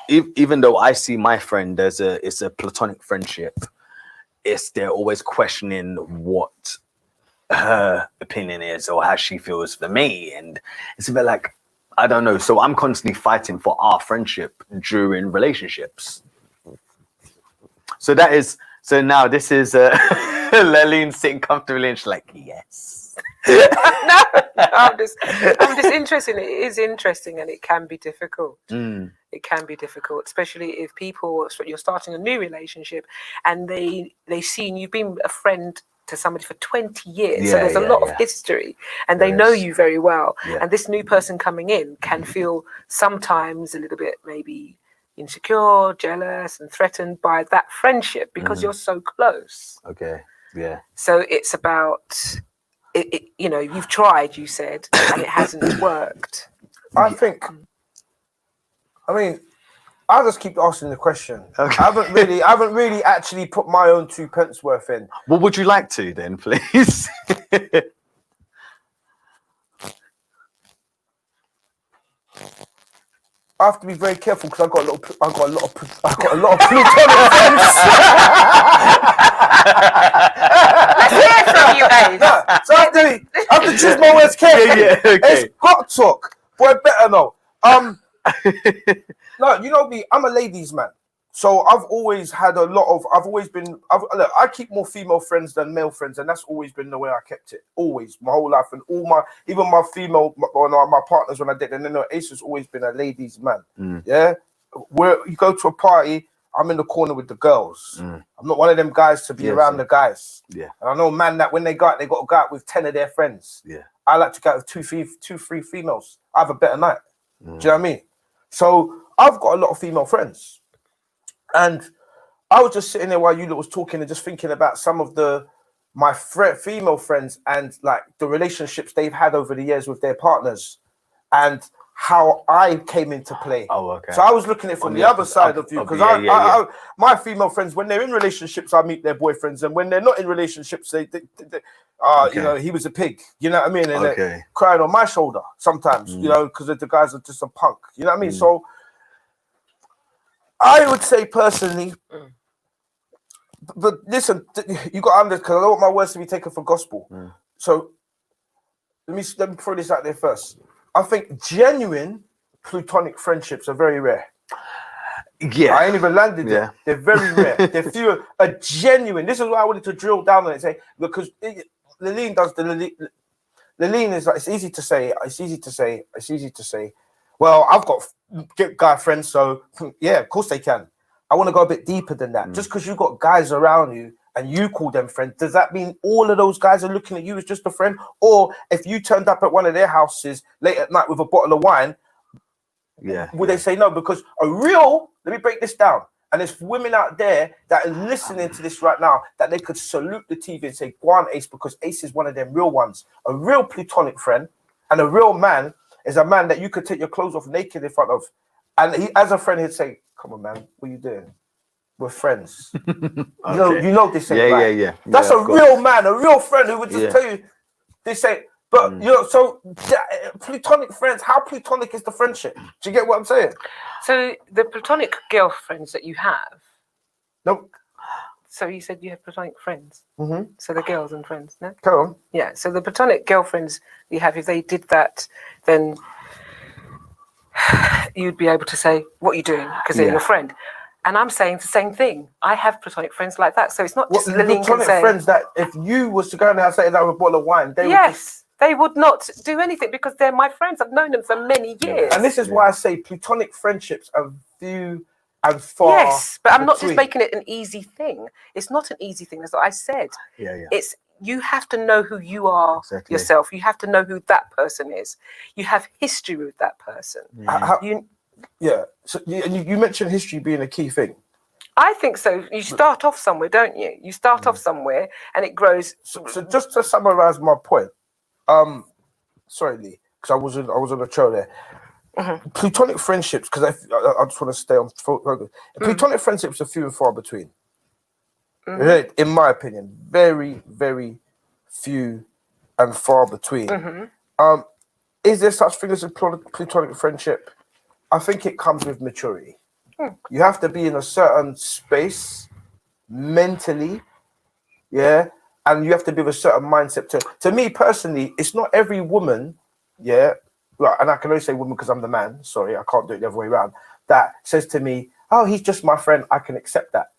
even though I see my friend as it's a platonic friendship, they're always questioning what her opinion is or how she feels for me, and it's a bit like, I don't know. So I'm constantly fighting for our friendship during relationships. So now this is Laline sitting comfortably, and she's like, yes. No, I'm just interested. It is interesting, and it can be difficult. It can be difficult, especially if you're starting a new relationship and they see you've been a friend to somebody for 20 years. So there's a lot of history, and they know you very well. Yeah. And this new person coming in can feel sometimes a little bit maybe insecure, jealous, and threatened by that friendship because you're so close. Okay. Yeah. So it's about it. You've tried, you said, and it hasn't worked. I think. I mean, I'll just keep asking the question. Okay. I haven't really actually put my own 2 pence worth in. What would you like to then, please? I have to be very careful because I got a lot of plutonic friends. Let's hear from you, Ace. So I have to choose my words carefully. Yeah, okay. It's got talk, boy. Better know. No, you know me. I'm a ladies' man, so I've always had a lot of. Look, I keep more female friends than male friends, and that's always been the way I kept it. Always, my whole life, and even my female, my partners when I did, and then Ace has always been a ladies' man. Yeah, where you go to a party, I'm in the corner with the girls. I'm not one of them guys to be around the guys. Yeah, and I know, man, that when they got to go out with 10 of their friends. Yeah, I like to go out with two, three females. I have a better night. Do you know what I mean? So I've got a lot of female friends, and I was just sitting there while you was talking and just thinking about some of my female friends and like the relationships they've had over the years with their partners, and how I came into play. Oh, okay. So I was looking at it from the other side of you, because my female friends, when they're in relationships, I meet their boyfriends, and when they're not in relationships, they you know, he was a pig. You know what I mean? And they're crying on my shoulder sometimes, you know, because the guys are just a punk. You know what I mean? So I would say personally, but listen, you got under, because I don't want my words to be taken for gospel. So let me throw this out there first. I think genuine plutonic friendships are very rare. Yeah, I ain't even landed there. They're very rare. They're fewer. A genuine. This is why I wanted to drill down on it. Say, because Laleen does Laleen is like, it's easy to say. It's easy to say. Well, I've got guy friends, so yeah, of course they can. I want to go a bit deeper than that. Just because you've got guys around you and you call them friends, does that mean all of those guys are looking at you as just a friend? Or if you turned up at one of their houses late at night with a bottle of wine, would they say no? Because let me break this down. And there's women out there that are listening to this right now that they could salute the TV and say, go on, Ace, because Ace is one of them real ones. A real plutonic friend and a real man is a man that you could take your clothes off naked in front of. And he, as a friend, he'd say, come on, man, what are you doing? We're friends. You know this ain't right. That's a real man, a real friend who would just tell you, they say, but you know, so plutonic friends, how plutonic is the friendship? Do you get what I'm saying? So the platonic girlfriends that you have. Nope. So you said you have platonic friends. So the girls and friends, no? Go on. Yeah. So the platonic girlfriends you have, if they did that, then you'd be able to say, what are you doing? Because they're your friend. And I'm saying the same thing. I have platonic friends like that. So it's not just platonic friends that if you was to go in there and say that with a bottle of wine, they would not do anything because they're my friends. I've known them for many years. And this is why I say platonic friendships are few and far. Yes, but I'm not just making it an easy thing. It's not an easy thing. That's what I said. It's you have to know who you are yourself. You have to know who that person is. You have history with that person. So you mentioned history being a key thing. I think so. You start off somewhere, don't you? You start off somewhere and it grows. So just to summarize my point, sorry, Lee, because I was on a show there. Plutonic friendships, because I just want to stay on focus. Plutonic friendships are few and far between. In my opinion, very, very few and far between. Is there such thing as a plutonic friendship? I think it comes with maturity. You have to be in a certain space mentally, and you have to be with a certain mindset. To me personally, it's not every woman, and I can only say woman because I'm the man. Sorry, I can't do it the other way around. That says to me, "Oh, he's just my friend. I can accept that."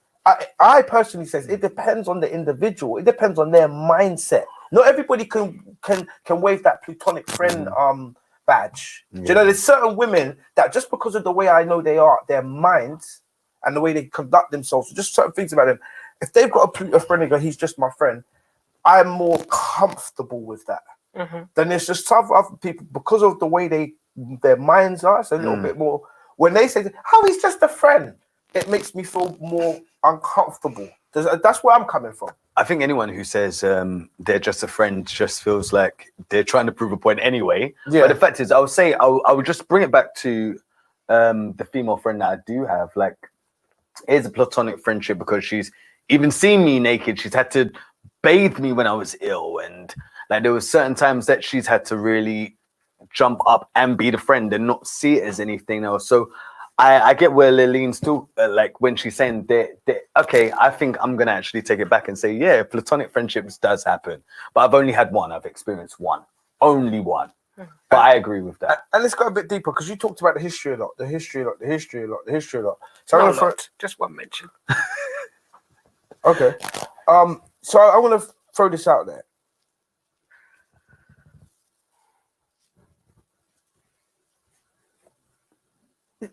I personally says it depends on the individual. It depends on their mindset. Not everybody can wave that plutonic friend badge. Do you know, there's certain women that just because of the way I know they are, their minds and the way they conduct themselves, just certain things about them. If they've got a friend and go, he's just my friend, I'm more comfortable with that. Then there's just some other people, because of the way their minds are, it's a little bit more, when they say, oh, he's just a friend, it makes me feel more uncomfortable. That's where I'm coming from. I think anyone who says they're just a friend just feels like they're trying to prove a point anyway. But the fact is, I would just bring it back to the female friend that I do have, like, it's a platonic friendship because she's even seen me naked. She's had to bathe me when I was ill, and like there was certain times that she's had to really jump up and be the friend and not see it as anything else. So I get where Lillian's still like when she's saying that, okay, I think I'm gonna actually take it back and say, yeah, platonic friendships does happen, but I've only had one. I've experienced one, only one. But I agree with that. And let's go a bit deeper because you talked about the history a lot. So Not I'm a gonna lot, just one mention. okay. So I want to throw this out there.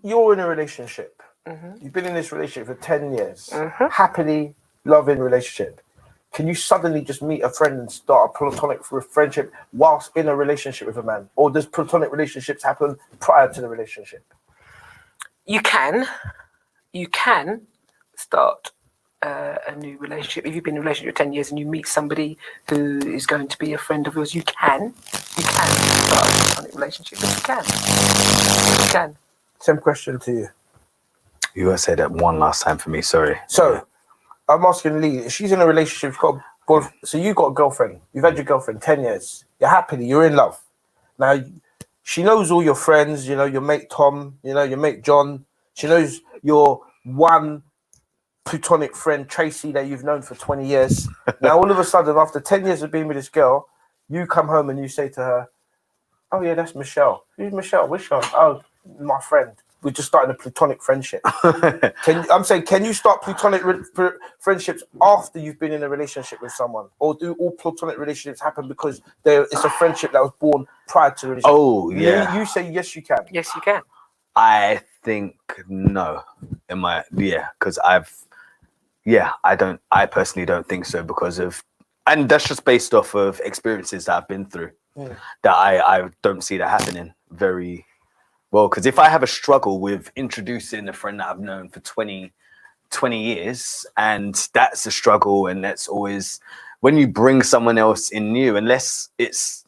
You're in a relationship. You've been in this relationship for 10 years. Happily loving relationship. Can you suddenly just meet a friend and start a platonic friendship whilst in a relationship with a man? Or does platonic relationships happen prior to the relationship? You can start a new relationship. If you've been in a relationship for 10 years and you meet somebody who is going to be a friend of yours, you can start a platonic relationship. But you can. Same question to you. You gotta say that one last time for me. Sorry. So I'm asking Lee, she's in a relationship, so you got a girlfriend, you've had your girlfriend 10 years, you're happily, you're in love. Now, she knows all your friends, you know, your mate Tom, you know, your mate John, she knows your one platonic friend, Tracy, that you've known for 20 years. Now, all of a sudden, after 10 years of being with this girl, you come home and you say to her, oh yeah, that's Michelle. Who's Michelle? Which one? Oh, my friend. We just started a platonic friendship. Can you start platonic friendships after you've been in a relationship with someone, or do all platonic relationships happen because it's a friendship that was born prior to the relationship? Oh yeah. You say yes, you can. Yes, you can. I think no. Because I personally don't think so because of, and that's just based off of experiences that I've been through. That I don't see that happening very well. Because if I have a struggle with introducing a friend that I've known for 20 years, and that's a struggle, and that's always when you bring someone else in new, unless it's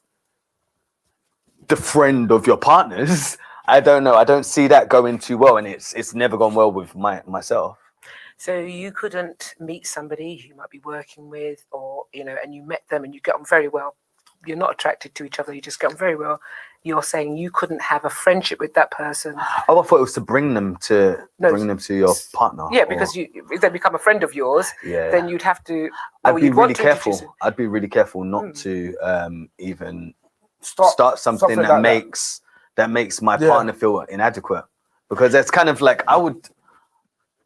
the friend of your partners, I don't know. I don't see that going too well, and it's never gone well with myself. So you couldn't meet somebody who you might be working with, or and you met them and you get on very well. You're not attracted to each other. You just get on very well. You're saying you couldn't have a friendship with that person. Oh, I thought it was to bring them to your partner. Yeah, because if they become a friend of yours, then you'd have to. I'd be really careful. I'd be really careful not to even start something that makes my partner feel inadequate, because that's kind of like I would.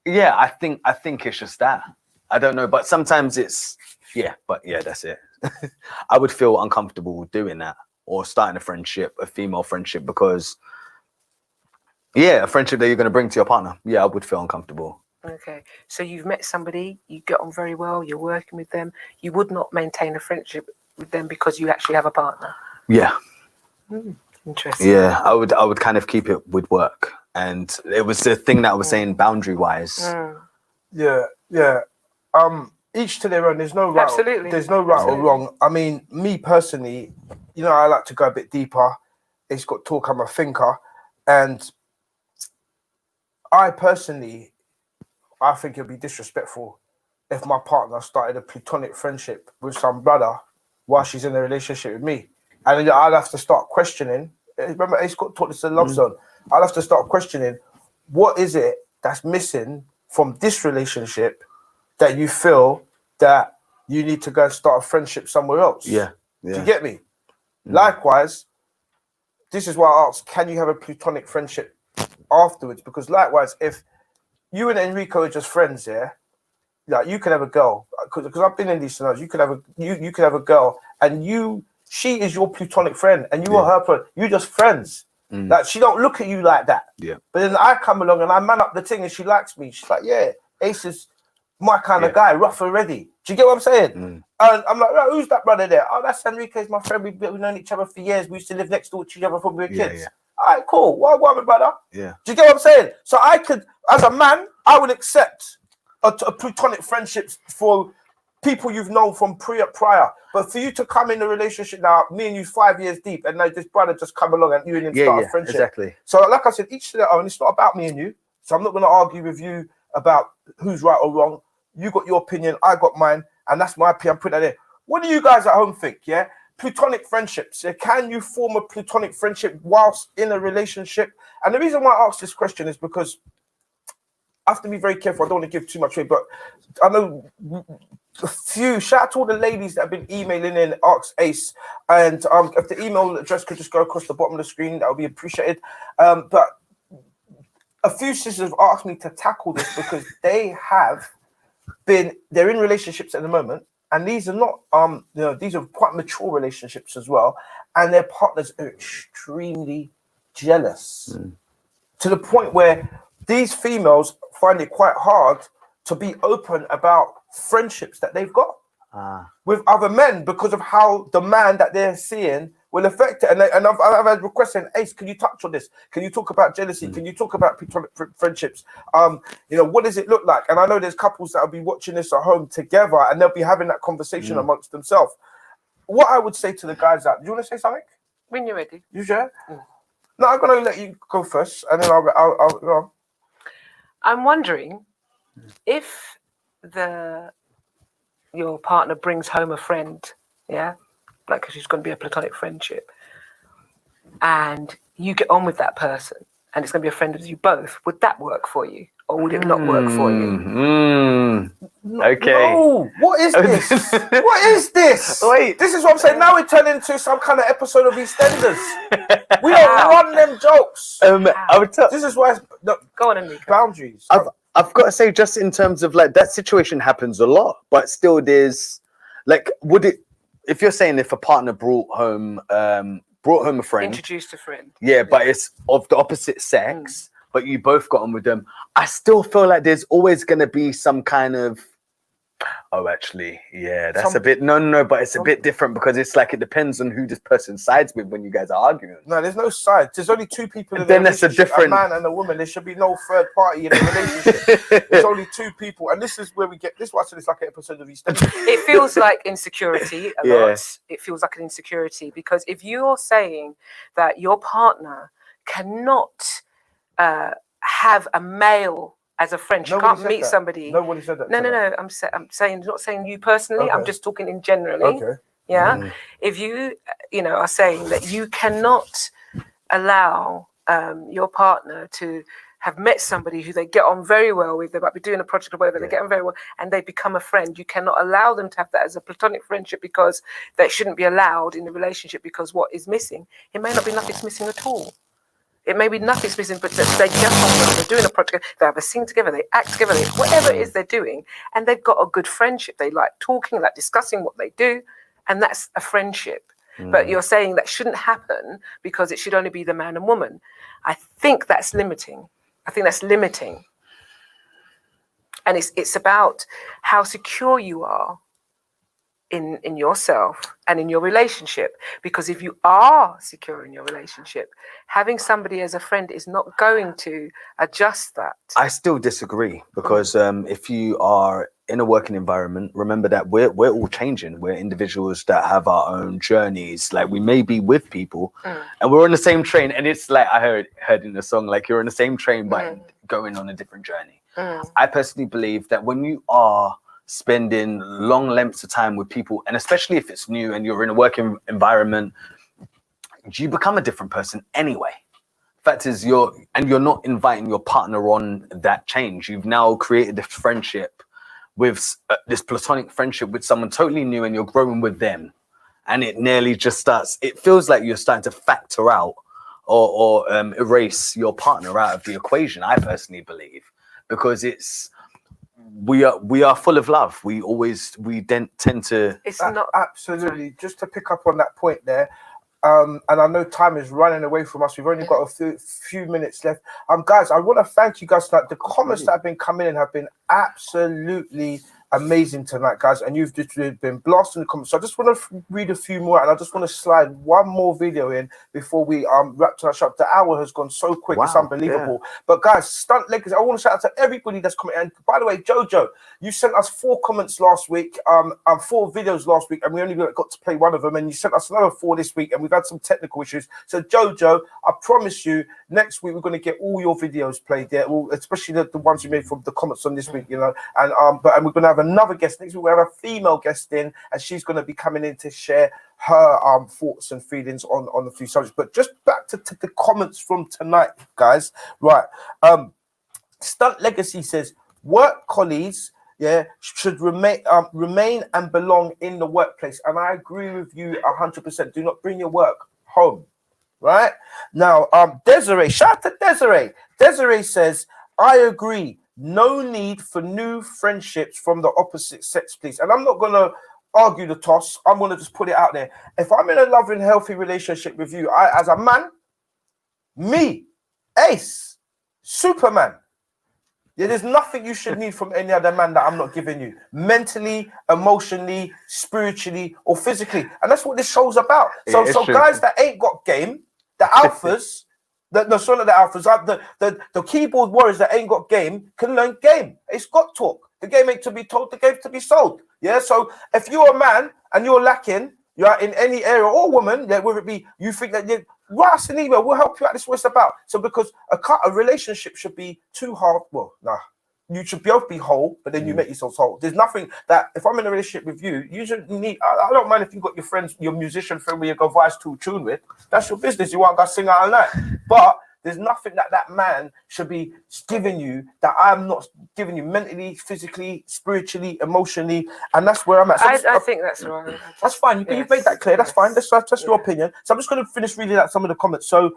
Yeah, I think it's just that. I don't know, but sometimes it's that's it. I would feel uncomfortable doing that or starting a female friendship, because a friendship that you're going to bring to your partner. Yeah, I would feel uncomfortable. Okay, so you've met somebody, you get on very well, you're working with them. You would not maintain a friendship with them because you actually have a partner. Yeah. Interesting. Yeah, I would kind of keep it with work, and it was the thing that I was saying, boundary wise. Yeah. Each to their own. There's no right. Absolutely. There's no right or wrong. I mean, me personally, I like to go a bit deeper. It's got talk. I'm a thinker, and I personally, I think it'd be disrespectful if my partner started a platonic friendship with some brother while she's in a relationship with me, and then I'd have to start questioning. Remember, it's got taught this in Love Zone. I'd have to start questioning what is it that's missing from this relationship that you feel that you need to go and start a friendship somewhere else. Yeah. Do you get me? Likewise, this is why I asked, can you have a platonic friendship afterwards? Because likewise, if you and Enrico are just friends, like you could have a girl, because I've been in these scenarios, you could have a girl, and she is your platonic friend, and you are her friend. You're just friends. Like, she don't look at you like that. Yeah. But then I come along and I man up the thing, and she likes me. She's like, yeah, Ace is my kind of guy, rough and ready. Do you get what I'm saying? And I'm like, right, who's that brother there? Oh, that's Enrique's my friend. We've known each other for years. We used to live next door to each other from we were kids. All right, cool. What, my brother? Yeah. Do you get what I'm saying? So I could, as a man, I would accept a platonic friendship for people you've known from prior. But for you to come in a relationship now, me and you 5 years deep, and now this brother just come along and you and him start a friendship. Exactly. So like I said, each to their own. It's not about me and you. So I'm not going to argue with you about who's right or wrong. You got your opinion, I got mine, and that's my opinion. I'm putting that in. What do you guys at home think? Yeah, platonic friendships. Yeah? Can you form a platonic friendship whilst in a relationship? And the reason why I ask this question is because I have to be very careful. I don't want to give too much away, but I know a few. Shout out to all the ladies that have been emailing in, Ask Ace, and if the email address could just go across the bottom of the screen, that would be appreciated. But a few sisters have asked me to tackle this because they're in relationships at the moment, and these are not these are quite mature relationships as well, and their partners are extremely jealous to the point where these females find it quite hard to be open about friendships that they've got with other men because of how the man that they're seeing will affect it. And I've had requests saying, Ace, can you touch on this? Can you talk about jealousy? Can you talk about platonic friendships? What does it look like? And I know there's couples that will be watching this at home together and they'll be having that conversation amongst themselves. What I would say to the guys out, do you want to say something? When you're ready. You sure? No, I'm going to let you go first and then I'll go. I'm wondering if your partner brings home a friend, yeah, like because she's going to be a platonic friendship, and you get on with that person, and it's going to be a friend of you both. Would that work for you, or would it not work for you? Okay. No, what is this? What is this? Wait. This is what I'm saying. Now we turn into some kind of episode of EastEnders. We don't run them jokes. I would tell. This is why Go on, Enrico. boundaries. I've got to say, just in terms of like that situation happens a lot, but still there's like, would it, if you're saying if a partner brought home a friend, Introduced a friend. yeah, but it's of the opposite sex, but you both got on with them, I still feel like there's always going to be some kind of, oh, actually, yeah, that's a bit, no, but it's a bit different because it's like, it depends on who this person sides with when you guys are arguing. No, there's no sides. There's only two people in Then the that's a relationship, different- a man and a woman. There should be no third party in a relationship. There's only two people. And this is where we get, this is why I said it's like an episode of EastEnders. It feels like insecurity a Yeah. lot. It feels like an insecurity because if you're saying that your partner cannot have a male as a friend, you Nobody can't said meet that. somebody. Nobody said that. No. tonight. I'm saying, not saying you personally. I'm Okay. just talking in generally. Okay. Yeah. If you are saying that you cannot allow your partner to have met somebody who they get on very well with, they might be doing a project or whatever, they get on very well, and they become a friend, you cannot allow them to have that as a platonic friendship because that shouldn't be allowed in the relationship because what is missing, it may not be nothing's missing at all. It may be nothing's missing, but they get on well, they're doing a project, they have a scene together, they act together, whatever it is they're doing, and they've got a good friendship. They like talking, like discussing what they do, and that's a friendship. But you're saying that shouldn't happen because it should only be the man and woman. I think that's limiting. And it's about how secure you are in yourself and in your relationship. Because if you are secure in your relationship, having somebody as a friend is not going to adjust that. I still disagree because if you are in a working environment, remember that we're all changing. We're individuals that have our own journeys. Like we may be with people and we're on the same train. And it's like I heard in the song, like you're on the same train, but going on a different journey. I personally believe that when you are spending long lengths of time with people, and especially if it's new and you're in a working environment, you become a different person anyway. Fact is, you're not inviting your partner on that change. You've now created this friendship with this platonic friendship with someone totally new, and you're growing with them, and it nearly just starts. It feels like you're starting to factor out or erase your partner out of the equation. I personally believe because we are full of love. We tend to. It's not Absolutely. Just to pick up on that point there, and I know time is running away from us. We've only got a few minutes left. Guys, I want to thank you guys tonight. The comments that have been coming in have been absolutely amazing tonight, guys, and you've just been blasting the comments. So I just want to read a few more, and I just want to slide one more video in before we wrap tonight up. The hour has gone so quick, it's Wow, unbelievable. But guys, Stunt Legacy, I want to shout out to everybody that's commenting. And by the way, Jojo, you sent us 4 comments last week, 4 videos last week, and we only got to play one of them, and you sent us another 4 this week, and we've had some technical issues. So Jojo, I promise you, next week we're going to get all your videos played there, especially the ones you made from the comments on this week, you know. And and we're going to have another guest next week. We have a female guest in, and she's going to be coming in to share her thoughts and feelings on a few subjects. But just back to the comments from tonight, guys. Right. Stunt Legacy says work colleagues, should remain and belong in the workplace, and I agree with you 100%. Do not bring your work home. Right now, Desiree, shout out to Desiree. Desiree says, I agree. No need for new friendships from the opposite sex, please. And I'm not going to argue the toss. I'm going to just put it out there. If I'm in a loving, healthy relationship with you, as a man, me, Ace, Superman, there's nothing you should need from any other man that I'm not giving you, mentally, emotionally, spiritually, or physically. And that's what this show's about. So guys that ain't got game, the alphas, the keyboard warriors that ain't got game can learn game. It's got talk. The game ain't to be told, the game's to be sold. Yeah. So if you're a man and you're lacking, you're in any area, or woman, whether it be you think that you write us an email, we'll help you out. This is what it's about. So because a relationship should be too hard. Well, nah. You should both be whole, but then you make yourselves whole. There's nothing that if I'm in a relationship with you, you shouldn't need. I don't mind if you've got your friends, your musician friend, where you go vice to tune with. That's your business. You want to go sing out all night, but there's nothing that man should be giving you that I'm not giving you mentally, physically, spiritually, emotionally, and that's where I'm at. So I think that's right. That's fine. You've made that clear. That's fine. That's your opinion. So I'm just going to finish reading out some of the comments. So,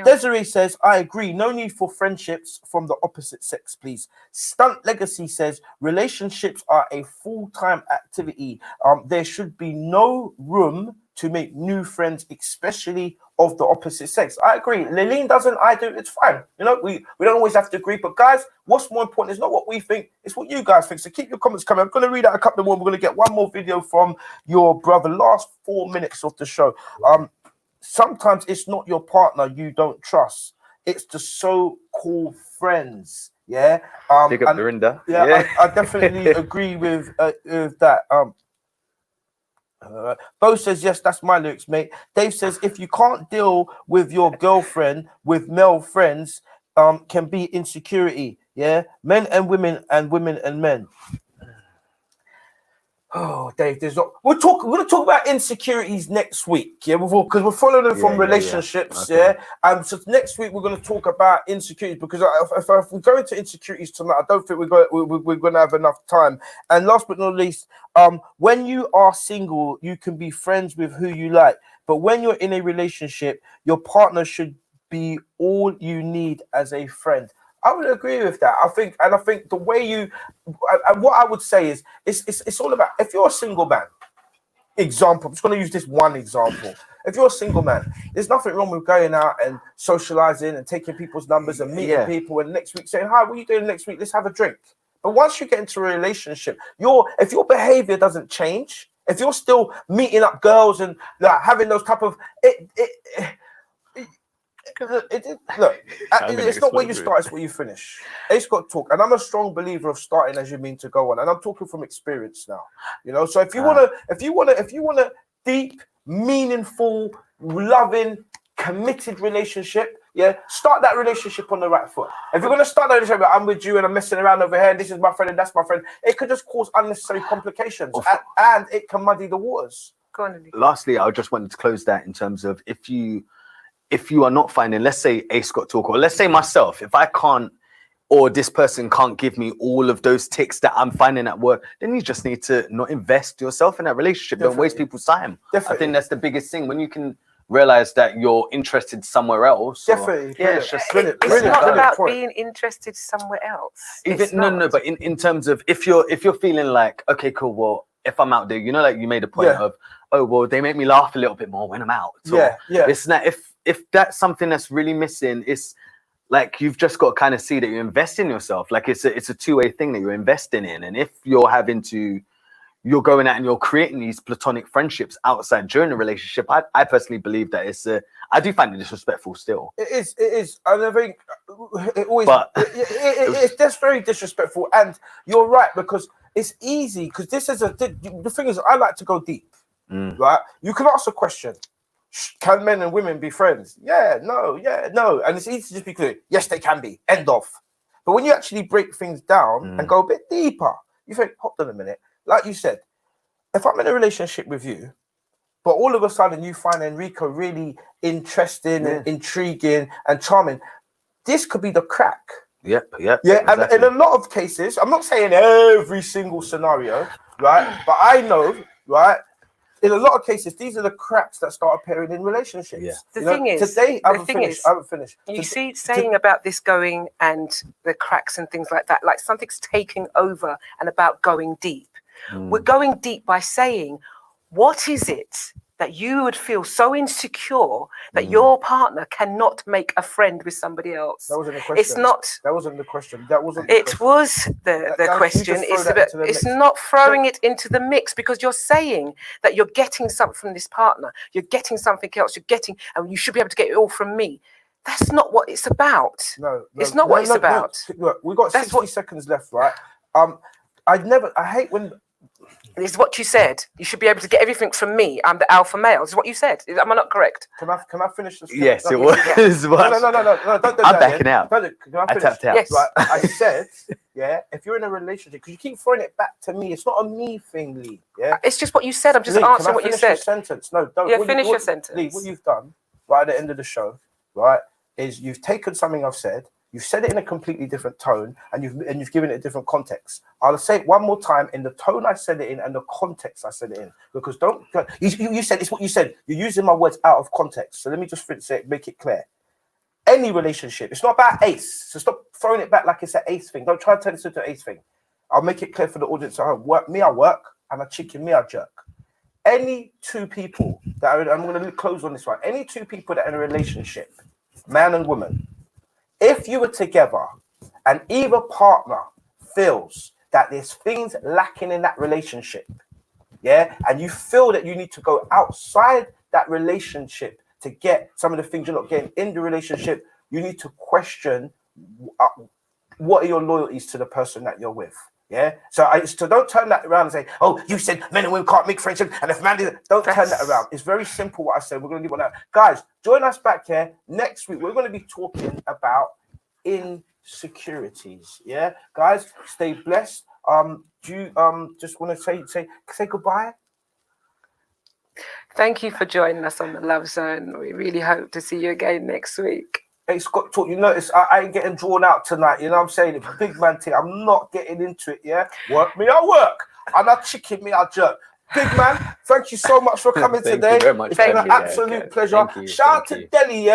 Desiree says, I agree. No need for friendships from the opposite sex, please. Stunt Legacy says, relationships are a full-time activity. There should be no room to make new friends, especially of the opposite sex. I agree. Lileen doesn't, I do. It's fine. You know, we don't always have to agree. But guys, what's more important is not what we think, it's what you guys think. So keep your comments coming. I'm going to read out a couple more. We're going to get one more video from your brother. Last 4 minutes of the show. Sometimes it's not your partner you don't trust. It's the so-called friends. Yeah. Pick up Dorinda. Yeah. I definitely agree with that. Bo says, yes, that's my lyrics, mate. Dave says, if you can't deal with your girlfriend with male friends, can be insecurity. Yeah, men and women and women and men. Oh, Dave, we're going to talk about insecurities next week, yeah, because we're following them from relationships, Okay. So next week we're going to talk about insecurities, because if we go into insecurities tonight, I don't think we're going to have enough time. And last but not least, when you are single, you can be friends with who you like, but when you're in a relationship, your partner should be all you need as a friend. I would agree with that. I think the way and what I would say is it's all about, if you're a single man, example, I'm just going to use this one example. If you're a single man, there's nothing wrong with going out and socializing and taking people's numbers and meeting people, and next week saying, hi, what are you doing next week? Let's have a drink. But once you get into a relationship, if your behavior doesn't change, if you're still meeting up girls and having those type of it's not where you start, it's where you finish. It's got to talk, and I'm a strong believer of starting as you mean to go on, and I'm talking from experience now. You know, so if you want a deep, meaningful, loving, committed relationship, start that relationship on the right foot. If you're going to start that relationship, I'm with you and I'm messing around over here, and this is my friend and that's my friend, it could just cause unnecessary complications, and it can muddy the waters. Lastly, I just wanted to close that in terms of if you are not finding, let's say Ace got talk, or let's say myself, if I can't, or this person can't give me all of those ticks that I'm finding at work, then you just need to not invest yourself in that relationship. Definitely. Don't waste people's time. Definitely. I think that's the biggest thing. When you can realize that you're interested somewhere else. Definitely. It's not about being interested somewhere else. But in terms of if you're feeling like, okay, cool, well, if I'm out there, you know, like you made a point of, oh, well, they make me laugh a little bit more when I'm out. So it's not, if that's something that's really missing, it's like you've just got to kind of see that you invest in yourself. Like it's a two-way thing that you're investing in. And if you're you're going out and you're creating these platonic friendships outside during the relationship, I personally believe that I do find it disrespectful still. It is. And I think it always, But it's just very disrespectful. And you're right, because it's easy, because this is the thing is, I like to go deep, right? You can ask a question. Can men and women be friends? Yeah, no. And it's easy to just be clear. Yes, they can be. End of. But when you actually break things down and go a bit deeper, you think, hold on a minute. Like you said, if I'm in a relationship with you, but all of a sudden you find Enrico really interesting and intriguing and charming, this could be the crack. Yeah. Exactly. And in a lot of cases, I'm not saying every single scenario, right? But I know, right? In a lot of cases, these are the cracks that start appearing in relationships. Yeah. The thing is, today I haven't finished. You see, saying about this going and the cracks and things like that, like something's taking over and about going deep. We're going deep by saying, what is it that you would feel so insecure that your partner cannot make a friend with somebody else? That wasn't the question. It's not. That wasn't the question. That wasn't. It was the question. It's not throwing it into the mix, because you're saying that you're getting something from this partner. You're getting something else. And you should be able to get it all from me. That's not what it's about. No, it's not what it's about. Look, we've got 60 seconds left, right? I hate when. This is what you said. You should be able to get everything from me. I'm the alpha male. This is what you said. Am I not correct? Can I finish this? Yes, it was. No, don't do I'm that, backing out. Can I finish? tapped out. Yes. Right, I said, if you're in a relationship, because you keep throwing it back to me, it's not a me thing, Lee. Yeah, It's just what you said. I'm just Lee, answering what you said. Sentence. No, don't. Yeah, finish your sentence. Lee, what you've done right at the end of the show, right, is you've taken something I've said, you've said it in a completely different tone, and you've given it a different context. I'll say it one more time in the tone I said it in and the context I said it in. Because you said it's what you said. You're using my words out of context. So let me just make it clear. Any relationship, it's not about ace. So stop throwing it back like it's an ace thing. Don't try to turn this into an ace thing. I'll make it clear for the audience at home. I work, and a chicken, me, I jerk. Any two people I'm going to close on this one. Any two people that are in a relationship, man and woman, if you were together and either partner feels that there's things lacking in that relationship, and you feel that you need to go outside that relationship to get some of the things you're not getting in the relationship, you need to question what are your loyalties to the person that you're with. Yeah, so don't turn that around and say, "Oh, you said men and women can't make friendship," and if man don't turn that around. It's very simple what I said. We're going to leave on that, guys. Join us back here next week. We're going to be talking about insecurities. Yeah, guys, stay blessed. Do you just want to say goodbye? Thank you for joining us on the Love Zone. We really hope to see you again next week. Hey, Scott, talk. You notice I ain't getting drawn out tonight. You know what I'm saying? It's a big man thing. I'm not getting into it. Yeah, work me, I work, and I chicken me, I jerk. Big man, thank you so much for coming Thank today. you very much. It's been an absolute pleasure. Shout out to Deli,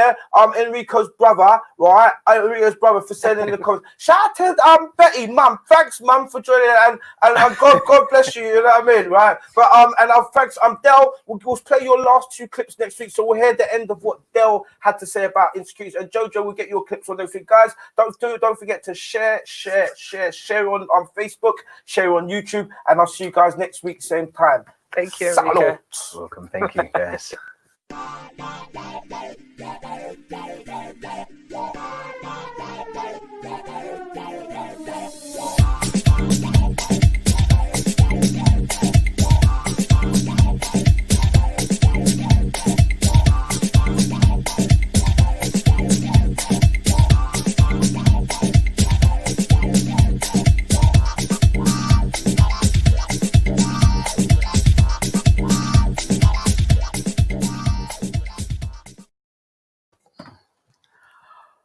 Enrico's brother, right? Enrico's brother for sending the comments. Shout out to Betty, mum. Thanks, mum, for joining, and God bless you. You know what I mean, right? But and thanks, Del. We'll play your last two clips next week, so we'll hear the end of what Del had to say about insecurities. And Jojo will get your clips on everything, guys. Don't forget to share on Facebook, share on YouTube, and I'll see you guys next week, same time. Thank you, Salute. Enrico. Welcome. Thank you, guys.